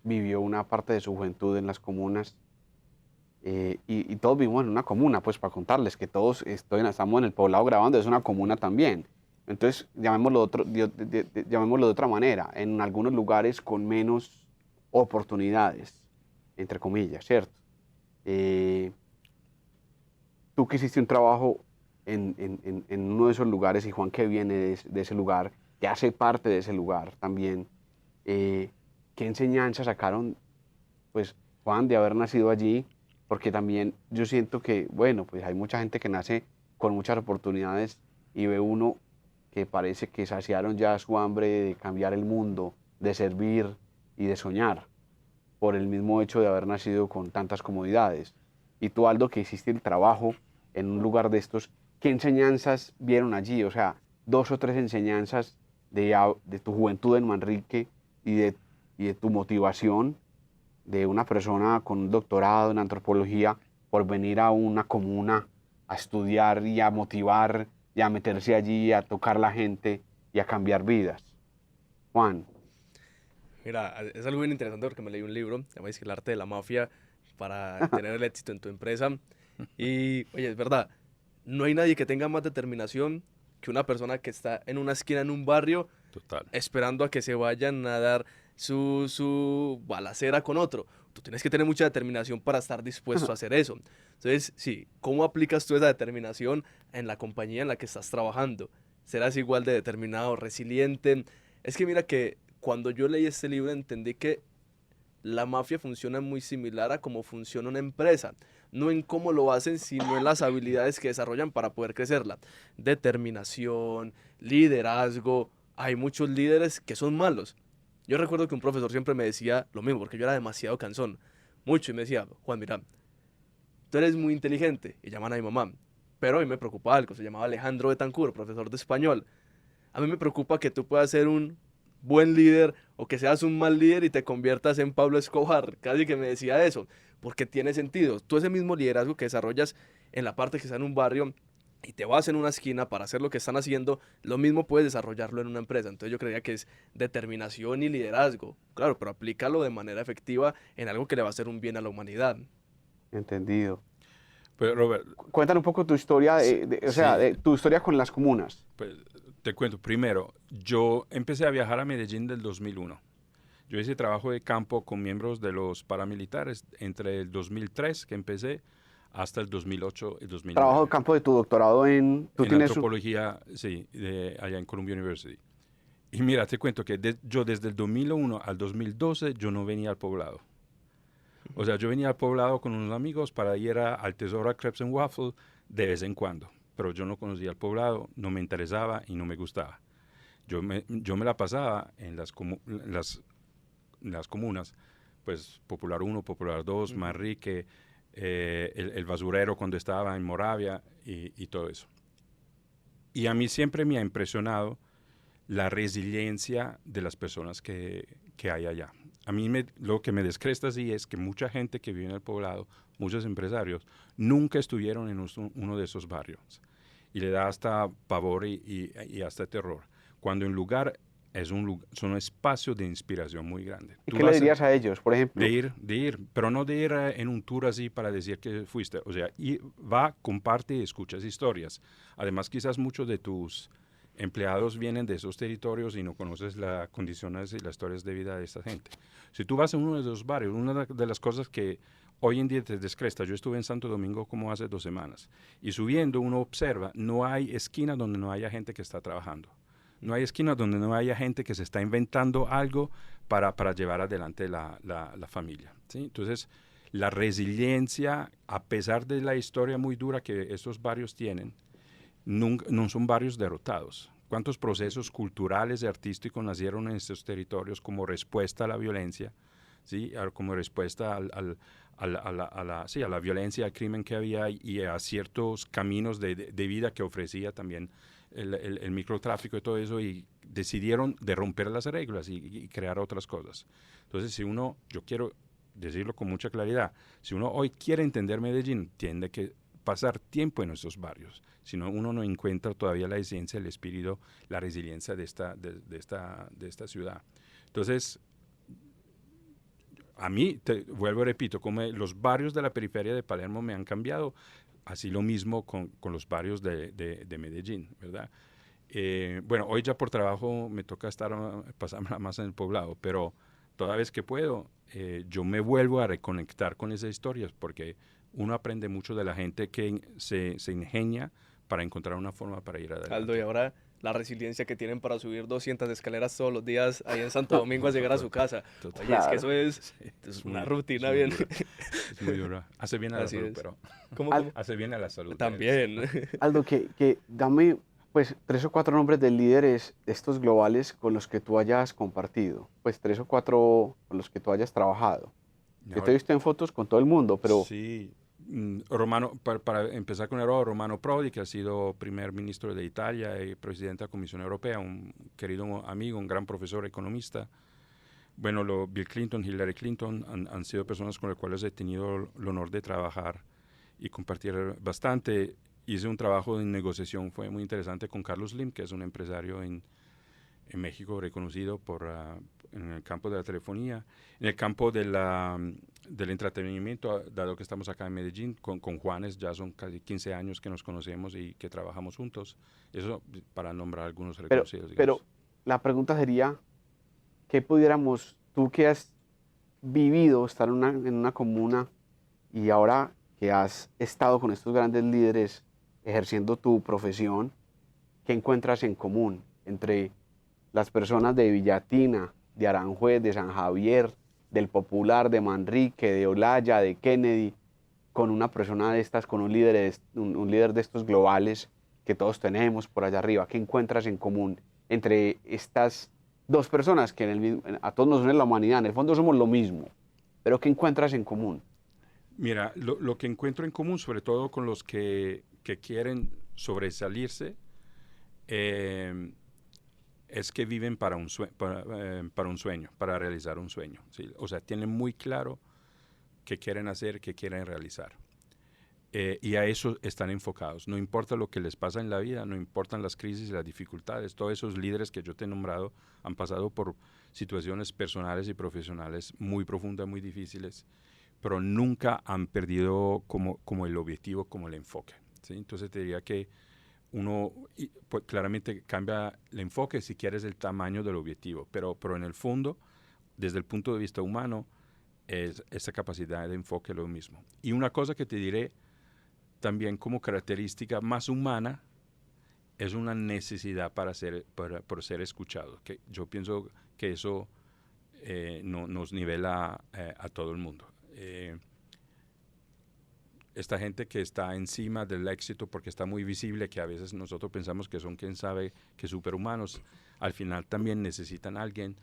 vivió una parte de su juventud en las comunas. Y todos vivimos en una comuna, pues para contarles que todos estamos en el poblado grabando, es una comuna también. Entonces, llamémoslo de otra manera, en algunos lugares con menos oportunidades, entre comillas, ¿cierto? Tú que hiciste un trabajo en uno de esos lugares y Juan que viene de ese lugar, que hace parte de ese lugar también, ¿qué enseñanzas sacaron, pues, Juan, de haber nacido allí? Porque también yo siento que, bueno, pues hay mucha gente que nace con muchas oportunidades y ve uno que parece que saciaron ya su hambre de cambiar el mundo, de servir y de soñar, por el mismo hecho de haber nacido con tantas comodidades. Y tú, Aldo, que hiciste el trabajo en un lugar de estos, ¿qué enseñanzas vieron allí? O sea, 2 o 3 enseñanzas de tu juventud en Manrique y de tu motivación de una persona con un doctorado en antropología por venir a una comuna a estudiar y a motivar y a meterse allí, a tocar la gente y a cambiar vidas. Juan. Mira, es algo bien interesante porque me leí un libro, se llama El arte de la mafia para tener el éxito en tu empresa. Y, oye, es verdad, no hay nadie que tenga más determinación que una persona que está en una esquina en un barrio Total. esperando a que se vayan a dar su balacera con otro. Tú tienes que tener mucha determinación para estar dispuesto a hacer eso. Entonces, sí, ¿cómo aplicas tú esa determinación en la compañía en la que estás trabajando? ¿Serás igual de determinado, resiliente? Es que mira que cuando yo leí este libro entendí que la mafia funciona muy similar a cómo funciona una empresa. No en cómo lo hacen, sino en las habilidades que desarrollan para poder crecerla. Determinación, liderazgo. Hay muchos líderes que son malos. Yo recuerdo que un profesor siempre me decía lo mismo, porque yo era demasiado cansón. Mucho, y me decía, Juan, mira, tú eres muy inteligente, y llaman a mi mamá. Pero a mí me preocupa algo, se llamaba Alejandro Betancur, profesor de español. A mí me preocupa que tú puedas ser un buen líder o que seas un mal líder y te conviertas en Pablo Escobar. Casi que me decía eso, porque tiene sentido. Tú ese mismo liderazgo que desarrollas en la parte que está en un barrio y te vas en una esquina para hacer lo que están haciendo, lo mismo puedes desarrollarlo en una empresa. Entonces yo creía que es determinación y liderazgo. Claro, pero aplícalo de manera efectiva en algo que le va a hacer un bien a la humanidad. Entendido. Pues, Robert, Cuéntanos un poco tu historia, o sea, sí, tu historia con las comunas. pues, te cuento. Primero, yo empecé a viajar a Medellín del 2001. Yo hice trabajo de campo con miembros de los paramilitares entre el 2003, que empecé, hasta el 2008 y 2009. Trabajo de campo de tu doctorado en... ¿Tú En tienes antropología, sí, allá en Columbia University. Y mira, te cuento que yo desde el 2001 al 2012 yo no venía al poblado. O sea, yo venía al poblado con unos amigos para ir al Tesoro a Crepes and Waffle de vez en cuando. Pero yo no conocía el poblado, no me interesaba y no me gustaba. Yo me la pasaba en las comunas, pues Popular 1, Popular 2, Manrique, el basurero cuando estaba en Moravia y todo eso. Y a mí siempre me ha impresionado la resiliencia de las personas que hay allá. A mí lo que me descresta así es que mucha gente que vive en el poblado, muchos empresarios, nunca estuvieron en uno de esos barrios. Y le da hasta pavor y hasta terror. Cuando un lugar son un espacio de inspiración muy grande. ¿Y qué le dirías a ellos, por ejemplo? De ir, pero no de ir en un tour así para decir que fuiste. O sea, comparte y escuchas historias. Además, quizás muchos de tus empleados vienen de esos territorios y no conoces las condiciones y las historias de vida de esta gente. Si tú vas a uno de esos barrios, una de las cosas que hoy en día te descresta, yo estuve en Santo Domingo como hace 2 semanas, y subiendo uno observa, no hay esquina donde no haya gente que está trabajando. No hay esquina donde no haya gente que se está inventando algo para llevar adelante la familia, ¿sí? Entonces, la resiliencia, a pesar de la historia muy dura que estos barrios tienen, no son barrios derrotados. ¿Cuántos procesos culturales y artísticos nacieron en estos territorios como respuesta a la violencia? ¿Sí? Como respuesta a la violencia, al crimen que había y a ciertos caminos de vida que ofrecía también el microtráfico y todo eso, y decidieron de romper las reglas y crear otras cosas. Entonces, yo quiero decirlo con mucha claridad, si uno hoy quiere entender Medellín, tiene que pasar tiempo en estos barrios, si no, uno no encuentra todavía la esencia, el espíritu, la resiliencia de esta ciudad. Entonces, a mí, vuelvo y repito, como los barrios de la periferia de Palermo me han cambiado, así lo mismo con los barrios de Medellín, ¿verdad? Bueno, hoy ya por trabajo me toca pasarme más en el poblado, pero toda vez que puedo, yo me vuelvo a reconectar con esas historias, porque uno aprende mucho de la gente que se ingenia para encontrar una forma para ir adelante. Aldo, y ahora la resiliencia que tienen para subir 200 escaleras todos los días ahí en Santo Domingo a llegar a su casa. Total. Oye, es que eso es muy- una rutina es muy bien. dura. Es muy dura. Hace bien a la Así salud, es. pero ¿Cómo? hace bien a la salud. También. Aldo, que dame pues 3 o 4 nombres de líderes estos globales con los que tú hayas compartido. Pues 3 o 4 con los que tú hayas trabajado. Yo te he visto en fotos con todo el mundo, pero... Sí. Romano, para empezar con el Romano Prodi, que ha sido primer ministro de Italia y presidente de la Comisión Europea, un querido amigo, un gran profesor economista. Bueno, Bill Clinton, Hillary Clinton han sido personas con las cuales he tenido el honor de trabajar y compartir bastante. Hice un trabajo de negociación, fue muy interesante, con Carlos Slim, que es un empresario en México reconocido en el campo de la telefonía, en el campo del entretenimiento, dado que estamos acá en Medellín, con Juanes, ya son casi 15 años que nos conocemos y que trabajamos juntos. Eso para nombrar algunos reconocidos. Pero la pregunta sería, ¿qué pudiéramos, tú que has vivido estar en una comuna y ahora que has estado con estos grandes líderes ejerciendo tu profesión, qué encuentras en común entre las personas de Villatina, de Aranjuez, de San Javier, del Popular, de Manrique, de Olaya, de Kennedy, con una persona de estas, con un líder de estos globales que todos tenemos por allá arriba? ¿Qué encuentras en común entre estas dos personas que a todos nos une la humanidad? En el fondo somos lo mismo, pero ¿qué encuentras en común? Mira, lo que encuentro en común, sobre todo con los que quieren sobresalirse, es que viven para un sueño, para realizar un sueño, ¿sí? O sea, tienen muy claro qué quieren hacer, qué quieren realizar. Y a eso están enfocados. No importa lo que les pasa en la vida, no importan las crisis y las dificultades. Todos esos líderes que yo te he nombrado han pasado por situaciones personales y profesionales muy profundas, muy difíciles, pero nunca han perdido como el objetivo, como el enfoque, ¿sí? Entonces te diría que uno pues, claramente cambia el enfoque si quieres el tamaño del objetivo, pero en el fondo, desde el punto de vista humano, es esa capacidad de enfoque lo mismo. Y una cosa que te diré también como característica más humana es una necesidad por ser escuchado. Que yo pienso que eso nos nivela a todo el mundo. Esta gente que está encima del éxito porque está muy visible, que a veces nosotros pensamos que son, quién sabe, que superhumanos, al final también necesitan a alguien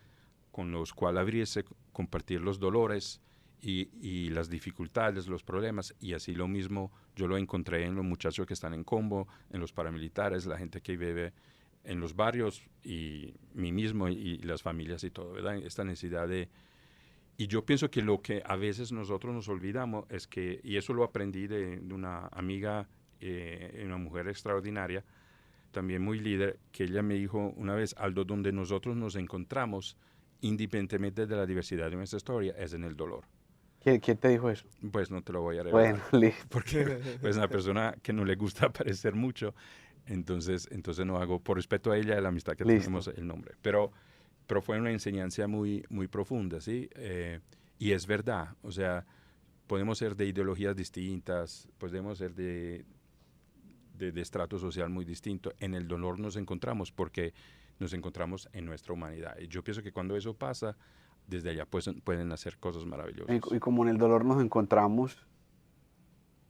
con los cuales abrirse, compartir los dolores y las dificultades, los problemas, y así lo mismo yo lo encontré en los muchachos que están en Combo, en los paramilitares, la gente que vive en los barrios, y mí mismo y las familias y todo, ¿verdad? Esta necesidad de... Y yo pienso que lo que a veces nosotros nos olvidamos es que, y eso lo aprendí de una amiga, una mujer extraordinaria, también muy líder, que ella me dijo una vez: Aldo, donde nosotros nos encontramos, independientemente de la diversidad de nuestra historia, es en el dolor. ¿Quién te dijo eso? Pues no te lo voy a revelar. Bueno, listo. Porque es una persona que no le gusta aparecer mucho, entonces no hago, por respeto a ella, la amistad que tenemos, el nombre. Pero fue una enseñanza muy, muy profunda, ¿sí? Y es verdad, o sea, podemos ser de ideologías distintas, podemos ser de estrato social muy distinto. En el dolor nos encontramos porque nos encontramos en nuestra humanidad. Y yo pienso que cuando eso pasa, desde allá pues, pueden hacer cosas maravillosas. Y como en el dolor nos encontramos,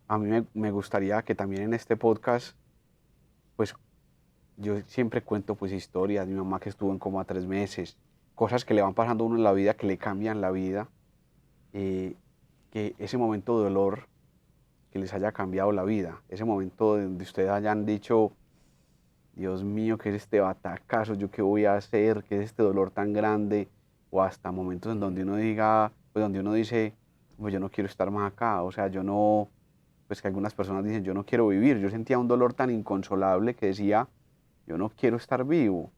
a mí me gustaría que también en este podcast, pues yo siempre cuento pues historias, mi mamá que estuvo en coma 3 meses, cosas que le van pasando a uno en la vida, que le cambian la vida, que ese momento de dolor que les haya cambiado la vida, ese momento donde ustedes hayan dicho: Dios mío, ¿qué es este batacazo? ¿Yo qué voy a hacer? ¿Qué es este dolor tan grande? O hasta momentos en donde uno diga, pues donde uno dice: pues yo no quiero estar más acá, o sea, yo no, pues que algunas personas dicen: yo no quiero vivir. Yo sentía un dolor tan inconsolable que decía: yo no quiero estar vivo.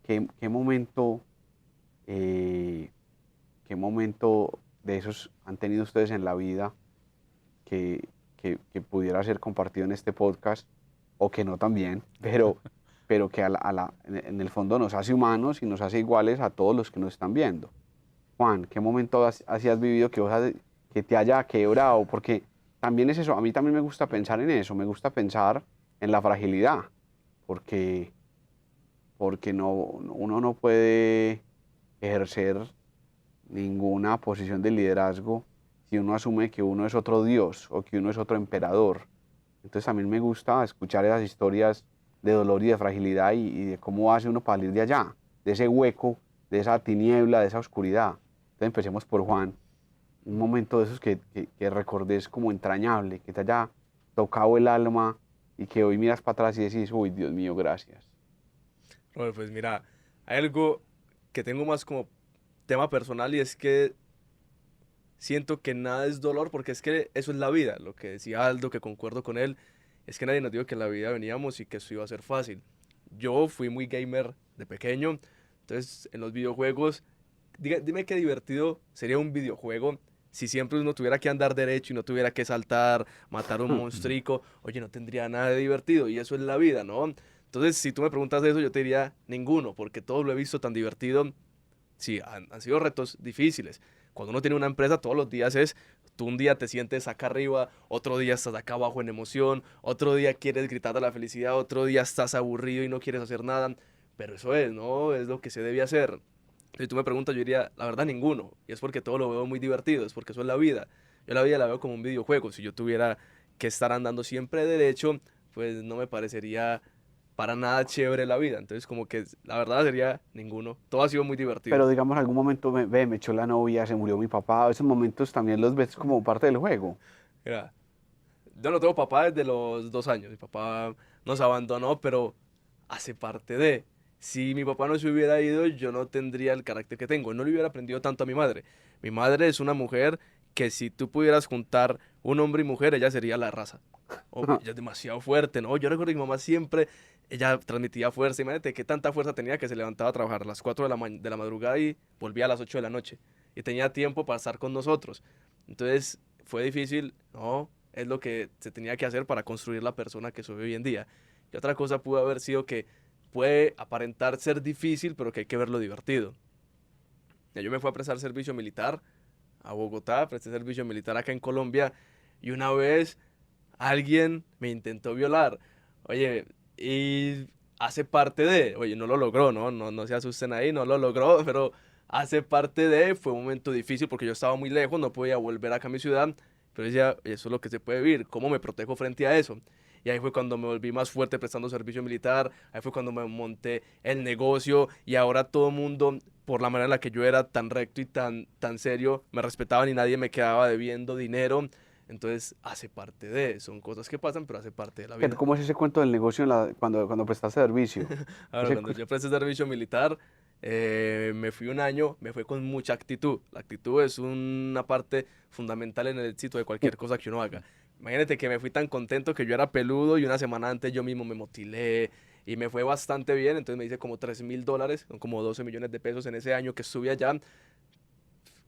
¿Qué momento de esos han tenido ustedes en la vida que pudiera ser compartido en este podcast, o que no también, pero que en el fondo nos hace humanos y nos hace iguales a todos los que nos están viendo? Juan, ¿qué momento así has vivido que te haya quebrado? Porque también es eso, a mí también me gusta pensar en eso, me gusta pensar en la fragilidad, porque uno no puede ejercer ninguna posición de liderazgo si uno asume que uno es otro Dios o que uno es otro emperador. Entonces también me gusta escuchar esas historias de dolor y de fragilidad y de cómo hace uno para salir de allá, de ese hueco, de esa tiniebla, de esa oscuridad. Entonces empecemos por Juan, un momento de esos que recordes como entrañable, que te haya tocado el alma y que hoy miras para atrás y decís: uy, Dios mío, gracias. Robert, pues mira, hay algo que tengo más como tema personal, y es que siento que nada es dolor, porque es que eso es la vida. Lo que decía Aldo, que concuerdo con él, es que nadie nos dijo que en la vida veníamos y que esto iba a ser fácil. Yo fui muy gamer de pequeño, entonces en los videojuegos, dime qué divertido sería un videojuego si siempre uno tuviera que andar derecho y no tuviera que saltar, matar un monstruico. Oye, no tendría nada de divertido, y eso es la vida, ¿no? Entonces, si tú me preguntas eso, yo te diría ninguno, porque todo lo he visto tan divertido. Sí, han sido retos difíciles. Cuando uno tiene una empresa, todos los días tú un día te sientes acá arriba, otro día estás acá abajo en emoción, otro día quieres gritar de la felicidad, otro día estás aburrido y no quieres hacer nada. Pero eso es, ¿no? Es lo que se debe hacer. Si tú me preguntas, yo diría, la verdad, ninguno. Y es porque todo lo veo muy divertido, es porque eso es la vida. Yo la vida la veo como un videojuego. Si yo tuviera que estar andando siempre derecho, pues no me parecería para nada chévere la vida. Entonces, como que la verdad sería ninguno. Todo ha sido muy divertido. Pero digamos, algún momento me echó la novia, se murió mi papá, esos momentos también los ves como parte del juego. Mira, yo no tengo papá desde los 2 años. Mi papá nos abandonó, pero hace parte de. Si mi papá no se hubiera ido, yo no tendría el carácter que tengo. No le hubiera aprendido tanto a mi madre. Mi madre es una mujer que si tú pudieras juntar un hombre y mujer, ella sería la raza. Ella es demasiado fuerte, ¿no? Yo recuerdo que mi mamá siempre, ella transmitía fuerza. Imagínate qué tanta fuerza tenía que se levantaba a trabajar a las 4 de la madrugada y volvía a las 8 de la noche. Y tenía tiempo para estar con nosotros. Entonces, fue difícil, ¿no? Es lo que se tenía que hacer para construir la persona que soy hoy en día. Y otra cosa pudo haber sido que puede aparentar ser difícil, pero que hay que verlo divertido. Ya yo me fui a prestar servicio militar a Bogotá, presté servicio militar acá en Colombia, y una vez alguien me intentó violar. Oye, y hace parte de, oye, no lo logró, ¿no? No se asusten ahí, no lo logró, pero hace parte de, fue un momento difícil porque yo estaba muy lejos, no podía volver acá a mi ciudad, pero decía, "Oye, eso es lo que se puede vivir, ¿cómo me protejo frente a eso?". Y ahí fue cuando me volví más fuerte prestando servicio militar, ahí fue cuando me monté el negocio y ahora todo el mundo, por la manera en la que yo era tan recto y tan serio, me respetaban y nadie me quedaba debiendo dinero. Entonces hace parte de, son cosas que pasan, pero hace parte de la vida. ¿Cómo es ese cuento del negocio cuando prestaste servicio? Ahora, Ese cuando cu- yo presté servicio militar, me fui un año, me fue con mucha actitud. La actitud es una parte fundamental en el éxito de cualquier cosa que uno haga. Imagínate que me fui tan contento que yo era peludo y una semana antes yo mismo me motilé y me fue bastante bien. Entonces me hice como $3.000, son como 12 millones de pesos en ese año que estuve allá.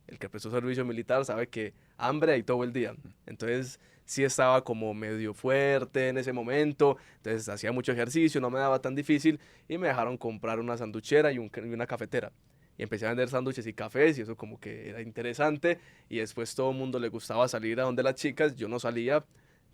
El que prestó servicio militar sabe que hambre hay todo el día. Entonces sí estaba como medio fuerte en ese momento, entonces hacía mucho ejercicio, no me daba tan difícil y me dejaron comprar una sanduchera y una cafetera. Y empecé a vender sándwiches y cafés y eso como que era interesante y después todo el mundo le gustaba salir a donde las chicas, yo no salía,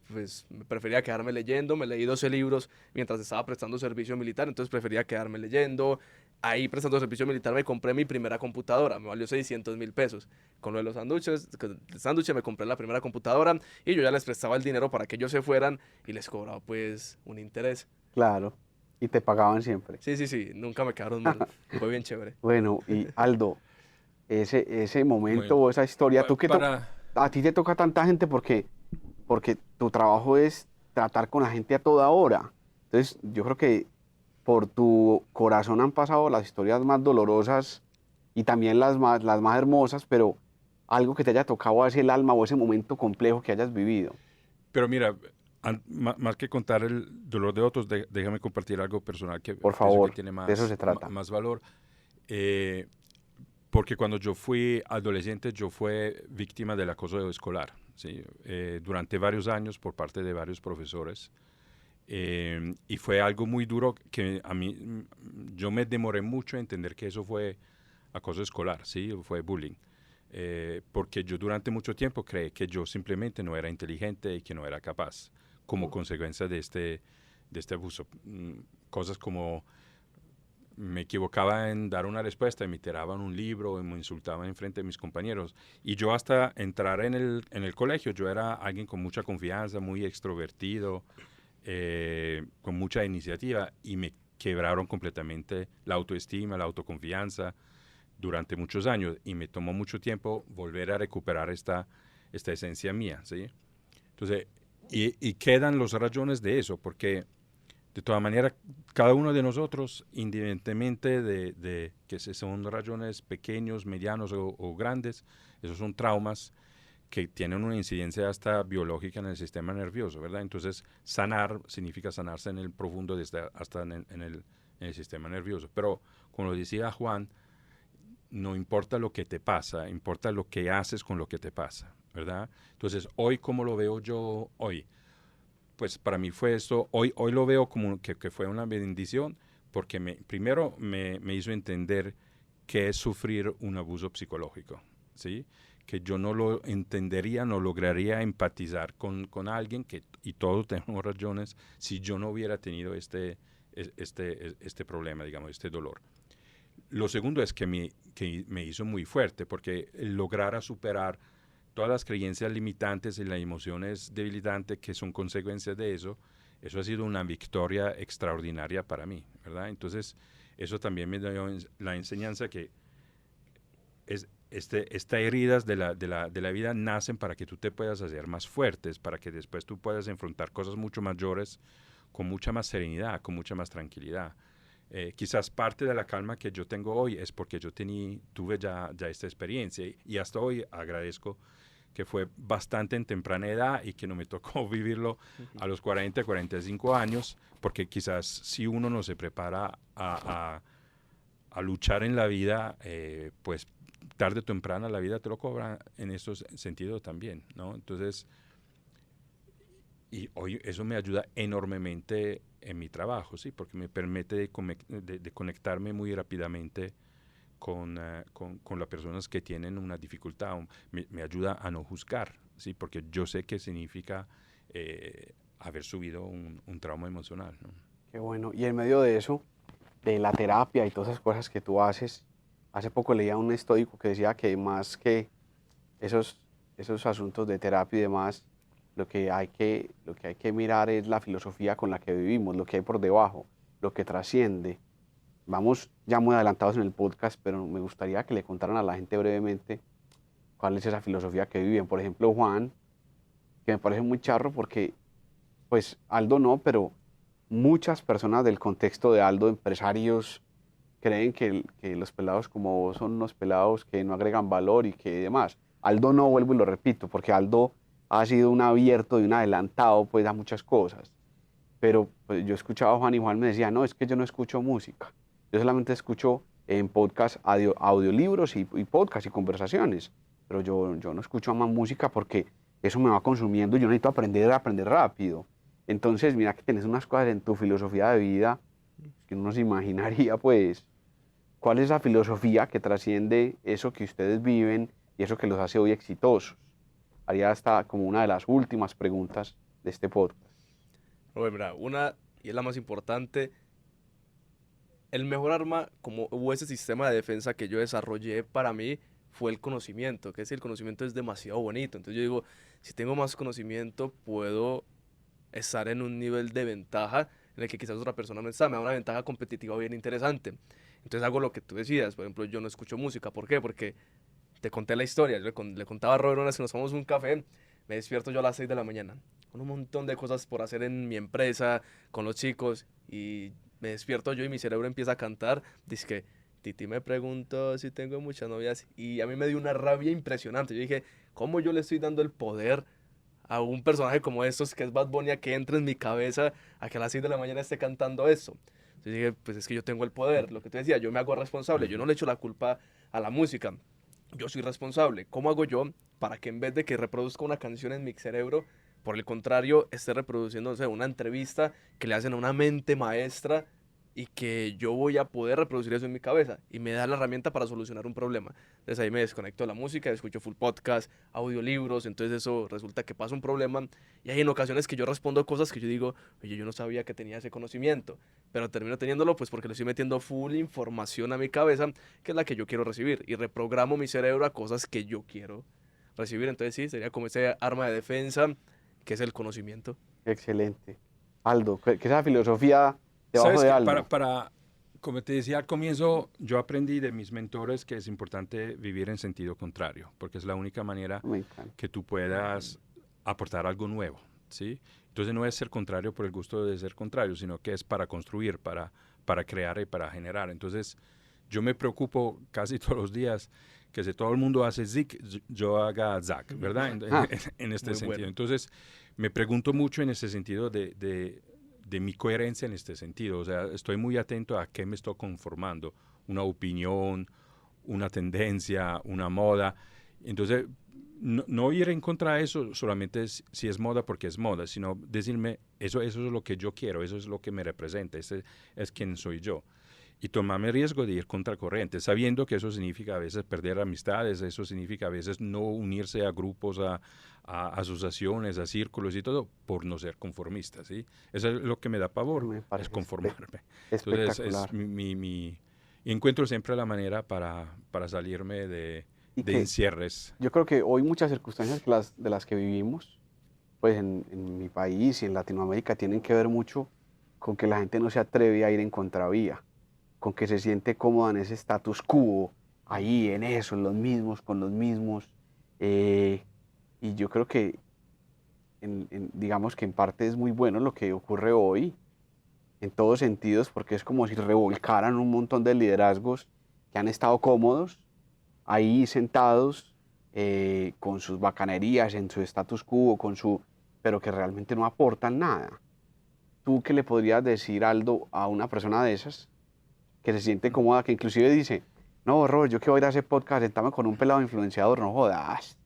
pues prefería quedarme leyendo, me leí 12 libros mientras estaba prestando servicio militar, entonces prefería quedarme leyendo. Ahí prestando servicio militar me compré mi primera computadora, me valió 600.000 pesos. Con lo de los sándwiches, con el sándwich me compré la primera computadora y yo ya les prestaba el dinero para que ellos se fueran y les cobraba pues un interés. Claro, y te pagaban siempre. Sí, sí, sí, nunca me quedaron mal, fue bien chévere. Bueno, y Aldo, ese momento Bueno, o esa historia, para, a ti te toca tanta gente porque tu trabajo es tratar con la gente a toda hora. Entonces, yo creo que por tu corazón han pasado las historias más dolorosas y también las más hermosas, pero algo que te haya tocado así el alma o ese momento complejo que hayas vivido. pero mira, más que contar el dolor de otros, déjame compartir algo personal que Por pienso que favor, tiene de eso se trata. más valor. Eh, Porque cuando yo fui adolescente, yo fui víctima del acoso escolar, ¿sí? Durante varios años por parte de varios profesores. Y fue algo muy duro que a mí, yo me demoré mucho en entender que eso fue acoso escolar, ¿sí? Fue bullying. Porque yo durante mucho tiempo creí que yo simplemente no era inteligente y que no era capaz, como consecuencia de este abuso. Cosas como me equivocaba en dar una respuesta y me tiraban un libro y me insultaban en frente de mis compañeros. Y yo hasta entrar en el colegio, yo era alguien con mucha confianza, muy extrovertido, con mucha iniciativa y me quebraron completamente la autoestima, la autoconfianza durante muchos años y me tomó mucho tiempo volver a recuperar esta esencia mía, ¿sí? Entonces, y quedan los rayones de eso, porque de todas maneras, cada uno de nosotros, independientemente de que son rayones pequeños, medianos o grandes, esos son traumas que tienen una incidencia hasta biológica en el sistema nervioso, ¿verdad? Entonces, sanar significa sanarse en el profundo, hasta en el sistema nervioso. Pero, como lo decía Juan, no importa lo que te pasa, importa lo que haces con lo que te pasa, ¿verdad? Entonces, hoy, ¿cómo lo veo yo hoy? Pues para mí fue esto, hoy lo veo como que fue una bendición, porque primero me hizo entender qué es sufrir un abuso psicológico, ¿sí? Que yo no lo entendería, no lograría empatizar con alguien, y todos tenemos razones, si yo no hubiera tenido este problema, digamos, este dolor. Lo segundo es que me hizo muy fuerte, porque el lograr a superar todas las creencias limitantes y las emociones debilitantes que son consecuencias de eso ha sido una victoria extraordinaria para mí, ¿verdad? Entonces, eso también me dio la enseñanza que estas heridas de la vida nacen para que tú te puedas hacer más fuertes, para que después tú puedas enfrentar cosas mucho mayores con mucha más serenidad, con mucha más tranquilidad. Quizás parte de la calma que yo tengo hoy es porque yo tuve ya esta experiencia y hasta hoy agradezco que fue bastante en temprana edad y que no me tocó vivirlo a los 40, 45 años, porque quizás si uno no se prepara a luchar en la vida, pues tarde o temprano la vida te lo cobra en estos sentidos también, ¿no? Entonces, y hoy eso me ayuda enormemente en mi trabajo, ¿sí? Porque me permite de conectarme muy rápidamente con las personas que tienen una dificultad. Me ayuda a no juzgar, ¿sí? Porque yo sé qué significa haber subido un trauma emocional, ¿no? Qué bueno. Y en medio de eso, de la terapia y todas esas cosas que tú haces, hace poco leía un estoico que decía que más que esos asuntos de terapia y demás, lo que hay que mirar es la filosofía con la que vivimos, lo que hay por debajo, lo que trasciende. Vamos ya muy adelantados en el podcast, pero me gustaría que le contaran a la gente brevemente cuál es esa filosofía que viven. Por ejemplo, Juan, que me parece muy charro porque, pues Aldo no, pero muchas personas del contexto de Aldo, empresarios, creen que los pelados como vos son unos pelados que no agregan valor y que demás. Aldo no, vuelvo y lo repito, porque Aldo ha sido un abierto y un adelantado pues a muchas cosas. Pero pues, yo escuchaba a Juan y Juan me decía, no, es que yo no escucho música. Yo solamente escucho en podcast audiolibros y podcast y conversaciones. Pero yo no escucho más música porque eso me va consumiendo y yo necesito aprender rápido. Entonces, mira que tenés unas cosas en tu filosofía de vida que uno no se imaginaría, pues, cuál es la filosofía que trasciende eso que ustedes viven y eso que los hace hoy exitosos. Haría hasta como una de las últimas preguntas de este podcast. Bueno, mira, una, y es la más importante, el mejor arma o ese sistema de defensa que yo desarrollé para mí fue el conocimiento, que es el conocimiento es demasiado bonito. Entonces yo digo, si tengo más conocimiento, puedo estar en un nivel de ventaja en el que quizás otra persona no está, me da una ventaja competitiva bien interesante. Entonces hago lo que tú decías, por ejemplo, yo no escucho música, ¿por qué? Porque te conté la historia, yo le contaba a Robert una vez que nos tomamos un café, me despierto yo a las 6 de la mañana, con un montón de cosas por hacer en mi empresa, con los chicos, y me despierto yo y mi cerebro empieza a cantar, dice que Titi me preguntó si tengo muchas novias, y a mí me dio una rabia impresionante, yo dije, ¿cómo yo le estoy dando el poder a un personaje como estos, que es Bad Bunny, a que entre en mi cabeza, a que a las 6 de la mañana esté cantando eso? Entonces dije, pues es que yo tengo el poder, lo que te decía, yo me hago responsable, yo no le echo la culpa a la música, yo soy responsable. ¿Cómo hago yo para que en vez de que reproduzca una canción en mi cerebro, por el contrario, esté reproduciendo, no sé, una entrevista que le hacen a una mente maestra y que yo voy a poder reproducir eso en mi cabeza y me da la herramienta para solucionar un problema? Entonces ahí me desconecto de la música, escucho full podcast, audiolibros, entonces eso resulta que pasa un problema y hay en ocasiones que yo respondo cosas que yo digo, oye, yo no sabía que tenía ese conocimiento, pero termino teniéndolo pues porque le estoy metiendo full información a mi cabeza, que es la que yo quiero recibir, y reprogramo mi cerebro a cosas que yo quiero recibir. Entonces sí, sería como ese arma de defensa que es el conocimiento. Excelente. Aldo, ¿qué es esa filosofía debajo Sabes de que Aldo? como te decía al comienzo, yo aprendí de mis mentores que es importante vivir en sentido contrario, porque es la única manera Me encanta. que tú puedas aportar algo nuevo, ¿sí? Entonces no es ser contrario por el gusto de ser contrario, sino que es para construir, para crear y para generar. Entonces yo me preocupo casi todos los días que si todo el mundo hace zig, yo haga zag, ¿verdad? En este Muy sentido. bueno. Entonces me pregunto mucho en ese sentido de mi coherencia en este sentido. O sea, estoy muy atento a qué me estoy conformando. Una opinión, una tendencia, una moda. Entonces, no ir en contra de eso solamente si es moda porque es moda, sino decirme, eso es lo que yo quiero, eso es lo que me representa, ese es quien soy yo. Y tomarme el riesgo de ir contracorriente, sabiendo que eso significa a veces perder amistades, eso significa a veces no unirse a grupos, a asociaciones, a círculos y todo, por no ser conformista, ¿sí? Eso es lo que me da pavor, Me es parece conformarme. Entonces, espectacular. Y encuentro siempre la manera para salirme Y de que encierres. yo creo que hoy muchas circunstancias de las que vivimos, pues en mi país y en Latinoamérica, tienen que ver mucho con que la gente no se atreve a ir en contravía, con que se siente cómoda en ese status quo, ahí en eso, en los mismos, con los mismos. eh, y yo creo que, digamos que en parte es muy bueno lo que ocurre hoy, en todos sentidos, porque es como si revolcaran un montón de liderazgos que han estado cómodos, ahí sentados, con sus bacanerías, en su status quo, pero que realmente no aportan nada. ¿Tú qué le podrías decir, Aldo, a una persona de esas que se siente cómoda, que inclusive dice, no, Robert, yo que voy a ir a ese podcast, sentarme con un pelado influenciador, no jodas?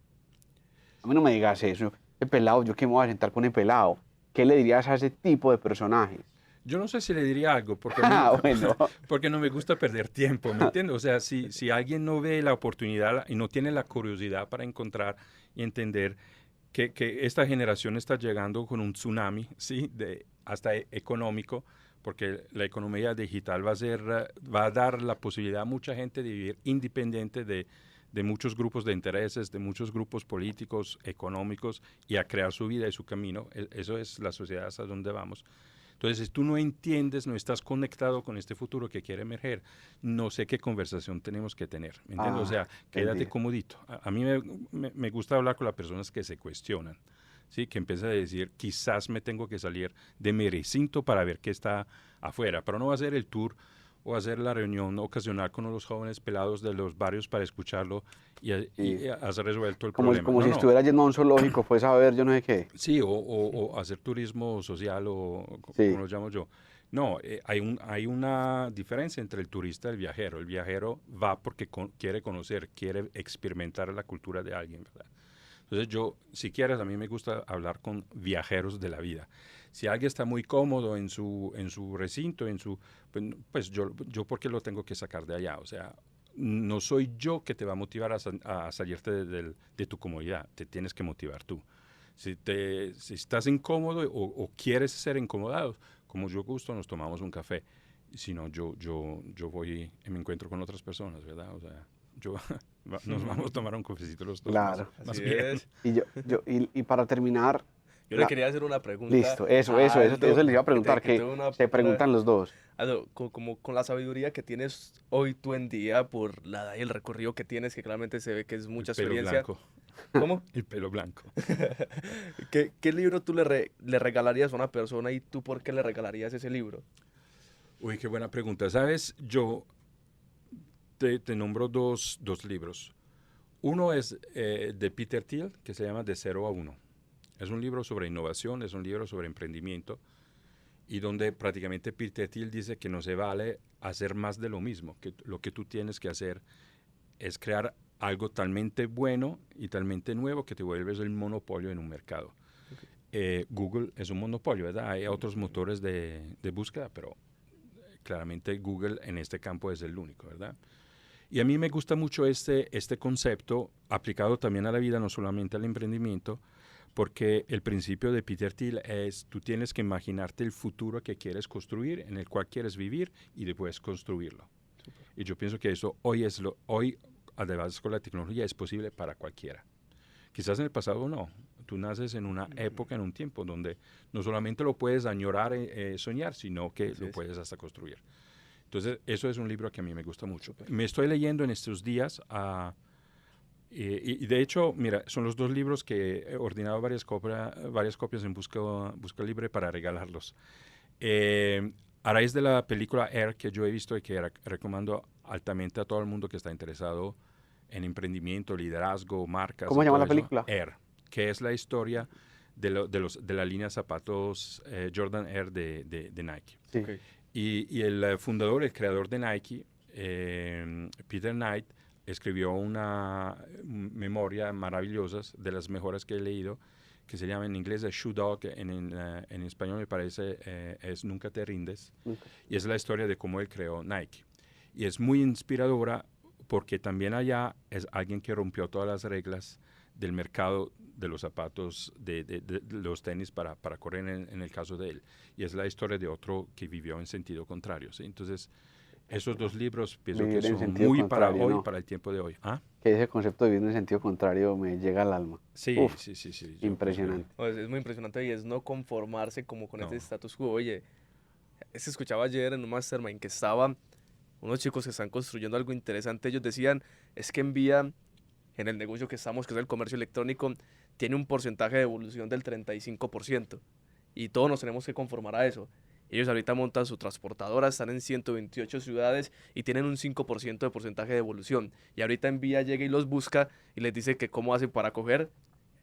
A mí no me digas eso, ese pelado, yo que me voy a sentar con el pelado. ¿Qué le dirías a ese tipo de personajes? Yo no sé si le diría algo, porque a mí, Bueno, porque no me gusta perder tiempo, ¿me entiendes? O sea, si alguien no ve la oportunidad y no tiene la curiosidad para encontrar y entender que esta generación está llegando con un tsunami, ¿sí? Hasta económico, porque la economía digital va a dar la posibilidad a mucha gente de vivir independiente de muchos grupos de intereses, de muchos grupos políticos, económicos, y a crear su vida y su camino. Eso es la sociedad hasta donde vamos. Entonces, si tú no entiendes, no estás conectado con este futuro que quiere emerger, no sé qué conversación tenemos que tener, ¿me entiendes? O sea, quédate entendido. comodito. A mí me gusta hablar con las personas que se cuestionan, ¿sí? Que empiezan a decir, quizás me tengo que salir de mi recinto para ver qué está afuera, pero no va a ser el tour o hacer la reunión ocasional con los jóvenes pelados de los barrios para escucharlo Sí. y has resuelto el Como, problema. como No, si no. estuviera yendo a un zoológico, pues a ver, yo no sé qué. Sí, o hacer turismo social o como Sí, lo llamo yo. No, hay una diferencia entre el turista y el viajero. El viajero va porque quiere conocer, quiere experimentar la cultura de alguien, ¿verdad? Entonces si quieres, a mí me gusta hablar con viajeros de la vida. Si alguien está muy cómodo en su recinto, pues yo ¿por qué lo tengo que sacar de allá? O sea, no soy yo que te va a motivar a salirte de tu comodidad, te tienes que motivar tú. Si estás incómodo o quieres ser incomodado, como yo gusto, nos tomamos un café. Si no, yo voy y me encuentro con otras personas, ¿verdad? O sea, nos vamos a tomar un cafecito los dos, claro. más Así bien. es. Y para terminar, Yo le quería hacer una pregunta listo, eso, a eso, eso, Aldo, eso les iba a preguntar, que tengo se preguntan los dos. Aldo, como con la sabiduría que tienes hoy tú en día por la edad y el recorrido que tienes, que claramente se ve que es mucha El pelo experiencia. blanco. ¿Cómo? El pelo blanco. ¿Qué libro tú le regalarías a una persona y tú por qué le regalarías ese libro? Uy, qué buena pregunta. ¿Sabes? Yo te nombro dos libros. Uno es de Peter Thiel, que se llama De 0 a 1. Es un libro sobre innovación, es un libro sobre emprendimiento, y donde prácticamente Peter Thiel dice que no se vale hacer más de lo mismo, que lo que tú tienes que hacer es crear algo talmente bueno y talmente nuevo que te vuelves el monopolio en un mercado. Google es un monopolio, ¿verdad? Hay otros motores de búsqueda, pero claramente Google en este campo es el único, ¿verdad? Y a mí me gusta mucho este concepto aplicado también a la vida, no solamente al emprendimiento, porque el principio de Peter Thiel es tú tienes que imaginarte el futuro que quieres construir, en el cual quieres vivir y después construirlo. Super. Y yo pienso que eso hoy, además con la tecnología, es posible para cualquiera. Quizás en el pasado no. Tú naces en una época, en un tiempo, donde no solamente lo puedes añorar, soñar, sino que lo puedes hasta construir. Entonces, eso es un libro que a mí me gusta mucho. Super. Me estoy leyendo en estos días y de hecho, mira, son los dos libros que he ordenado varias copias en busca libre para regalarlos. A raíz de la película Air que yo he visto y que recomiendo altamente a todo el mundo que está interesado en emprendimiento, liderazgo, marcas. ¿Cómo se llama la película? Air, que es la historia de la línea de zapatos Jordan Air de Nike. Sí. Okay. Y el fundador, el creador de Nike, Peter Knight, escribió una memoria maravillosa, de las mejores que he leído, que se llama en inglés Shoe Dog, en español me parece es Nunca te rindes, y es la historia de cómo él creó Nike. Y es muy inspiradora porque también allá es alguien que rompió todas las reglas del mercado de los zapatos, de los tenis para correr en el caso de él. Y es la historia de otro que vivió en sentido contrario, ¿sí? Entonces, Esos dos libros pienso Vivir que en son sentido muy para contrario, hoy, ¿no? para el tiempo de hoy. ¿Ah? Que ese concepto de vivir en sentido contrario me llega al alma. Sí, Uf, sí, sí, sí. impresionante. Es muy impresionante y es no conformarse como con ese No. status quo. Oye, se escuchaba ayer en un mastermind que estaban unos chicos que están construyendo algo interesante. Ellos decían, es que Envía, en el negocio que estamos, que es el comercio electrónico, tiene un porcentaje de evolución del 35%. Y todos nos tenemos que conformar a eso. Ellos ahorita montan su transportadora, están en 128 ciudades y tienen un 5% de porcentaje de evolución. Y ahorita Envía llega y los busca y les dice que cómo hacen para coger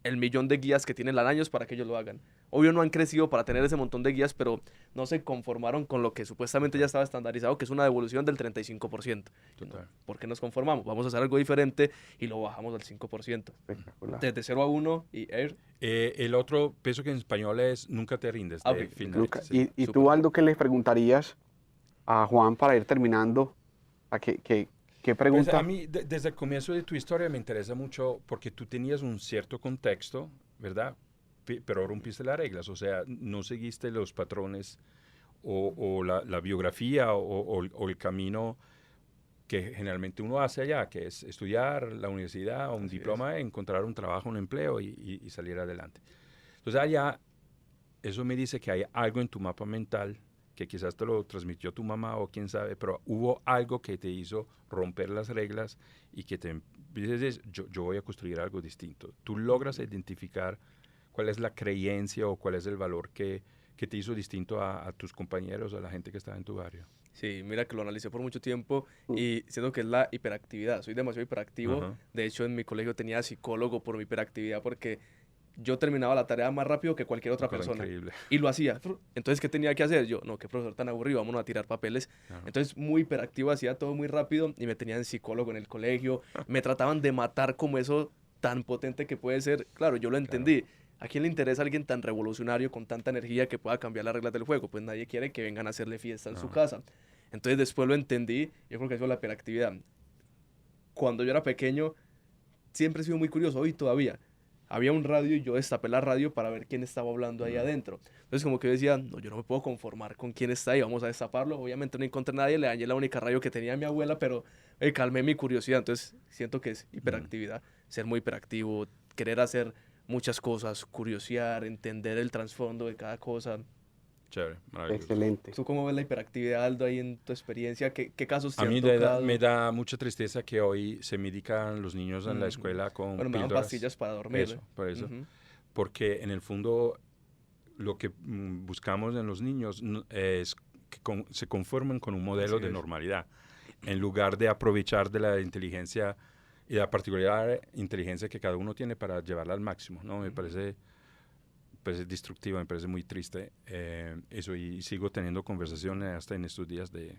el millón de guías que tienen al año para que ellos lo hagan. Obvio no han crecido para tener ese montón de guías, pero no se conformaron con lo que supuestamente ya estaba estandarizado, que es una devolución del 35%. Total. ¿Por qué nos conformamos? Vamos a hacer algo diferente y lo bajamos al 5%. Espectacular. Desde 0 a 1 y Air. El otro, pienso que en español es Nunca te rindes, de Ok, Phil Knight. Nunca- Sí, y súper. tú, Aldo, ¿qué le preguntarías a Juan para ir terminando? ¿Qué Pues pregunta? a mí, desde el comienzo de tu historia me interesa mucho porque tú tenías un cierto contexto, ¿verdad? Pero rompiste las reglas, o sea, no seguiste los patrones o la biografía o el camino que generalmente uno hace allá, que es estudiar la universidad, un Así diploma, encontrar un trabajo, un empleo y salir adelante. Entonces allá, eso me dice que hay algo en tu mapa mental que quizás te lo transmitió tu mamá o quién sabe, pero hubo algo que te hizo romper las reglas y que te dices, yo voy a construir algo distinto. Tú logras identificar cuál es la creencia o cuál es el valor que te hizo distinto a tus compañeros, a la gente que estaba en tu barrio. Sí, mira que lo analicé por mucho tiempo y siento que es la hiperactividad. Soy demasiado hiperactivo. Ajá. De hecho, en mi colegio tenía psicólogo por mi hiperactividad porque yo terminaba la tarea más rápido que cualquier otra Cosa persona. increíble. Y lo hacía. Entonces, ¿qué tenía que hacer? Yo, no, qué profesor tan aburrido, vámonos a tirar papeles. Claro. Entonces, muy hiperactivo, hacía todo muy rápido y me tenían psicólogo en el colegio. Me trataban de matar como eso tan potente que puede ser. Claro, yo lo entendí. ¿A quién le interesa alguien tan revolucionario con tanta energía que pueda cambiar las reglas del juego? Pues nadie quiere que vengan a hacerle fiesta en su casa. Entonces, después lo entendí. Yo creo que eso es la hiperactividad. Cuando yo era pequeño, siempre he sido muy curioso, hoy todavía. Había un radio y yo destapé la radio para ver quién estaba hablando ahí adentro. Entonces como que yo decía, no, yo no me puedo conformar con quién está ahí, vamos a destaparlo. Obviamente no encontré a nadie, le dañé la única radio que tenía mi abuela, pero calmé mi curiosidad. Entonces siento que es hiperactividad, ser muy hiperactivo, querer hacer muchas cosas, curiosear, entender el trasfondo de cada cosa. Chévere, maravilloso. Excelente. ¿Tú cómo ves la hiperactividad, Aldo, ahí en tu experiencia? ¿Qué casos te A han mí tocado? me da mucha tristeza que hoy se medican los niños en la Ujú. escuela con Bueno, me dan píldoras. pastillas para dormir. Eso, por eso. Ujú. Porque en el fondo lo que buscamos en los niños es que se conformen con un modelo Así de es. normalidad, en lugar de aprovechar de la inteligencia y la particular inteligencia que cada uno tiene para llevarla al máximo, ¿no? Me parece pues, destructiva, me parece muy triste eso, y sigo teniendo conversaciones hasta en estos días de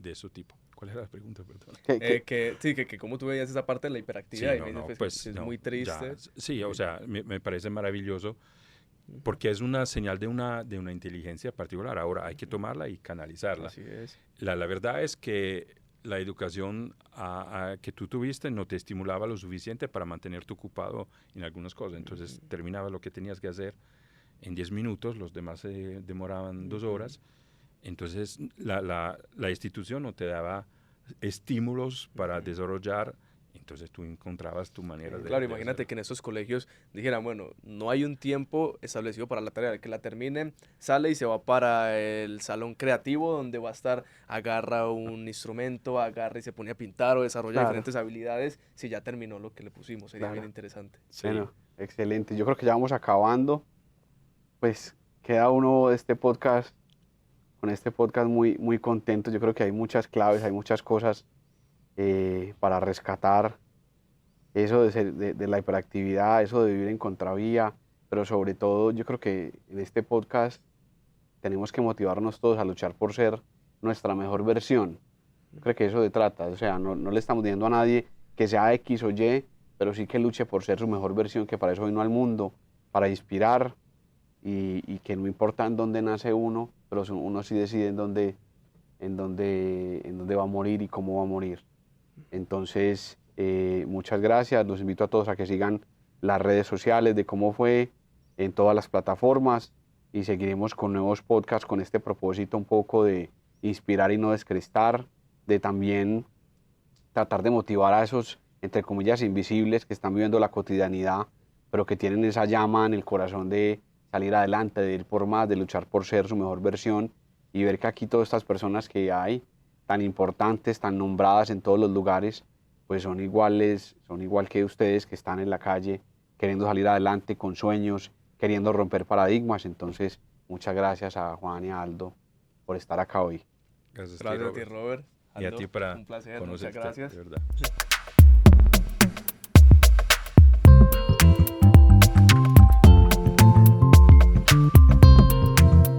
ese tipo. ¿Cuál era la pregunta? Perdón. Sí, que como tú veías esa parte de la hiperactividad y me dices, pues, es no, muy ya, triste. sí, o sea, me parece maravilloso porque es una señal de una inteligencia particular. Ahora hay que tomarla y canalizarla. Así es. La verdad es que la educación que tú tuviste no te estimulaba lo suficiente para mantenerte ocupado en algunas cosas. Entonces terminaba lo que tenías que hacer en 10 minutos, los demás se demoraban 2 horas. Entonces la institución no te daba estímulos para desarrollar, entonces tú encontrabas tu manera de... Claro, de imagínate hacerlo. que en esos colegios dijeran, bueno, no hay un tiempo establecido para la tarea, el que la termine, sale y se va para el salón creativo donde va a estar, agarra un instrumento, agarra y se pone a pintar o desarrolla Claro. diferentes habilidades si ya terminó lo que le pusimos. Sería Claro. bien interesante. Sí. Bueno, excelente. Yo creo que ya vamos acabando. Pues queda uno de este podcast, con este podcast muy, muy contento. Yo creo que hay muchas claves, hay muchas cosas para rescatar. Eso de la hiperactividad, eso de vivir en contravía, pero sobre todo yo creo que en este podcast tenemos que motivarnos todos a luchar por ser nuestra mejor versión. Yo creo que eso se trata, o sea, no le estamos diciendo a nadie que sea X o Y, pero sí que luche por ser su mejor versión, que para eso vino al mundo, para inspirar y que no importa en dónde nace uno, pero uno sí decide en dónde va a morir y cómo va a morir. Entonces, muchas gracias, los invito a todos a que sigan las redes sociales de Cómo Fue en todas las plataformas y seguiremos con nuevos podcasts con este propósito un poco de inspirar y no descrestar, de también tratar de motivar a esos, entre comillas, invisibles que están viviendo la cotidianidad, pero que tienen esa llama en el corazón de salir adelante, de ir por más, de luchar por ser su mejor versión y ver que aquí todas estas personas que hay, tan importantes, tan nombradas en todos los lugares, pues son iguales, son igual que ustedes que están en la calle queriendo salir adelante con sueños, queriendo romper paradigmas. Entonces, muchas gracias a Juan y a Aldo por estar acá hoy. Gracias, Gracias a ti, Robert. Y a Aldo, ti para un placer, muchas conocerte, gracias. de verdad.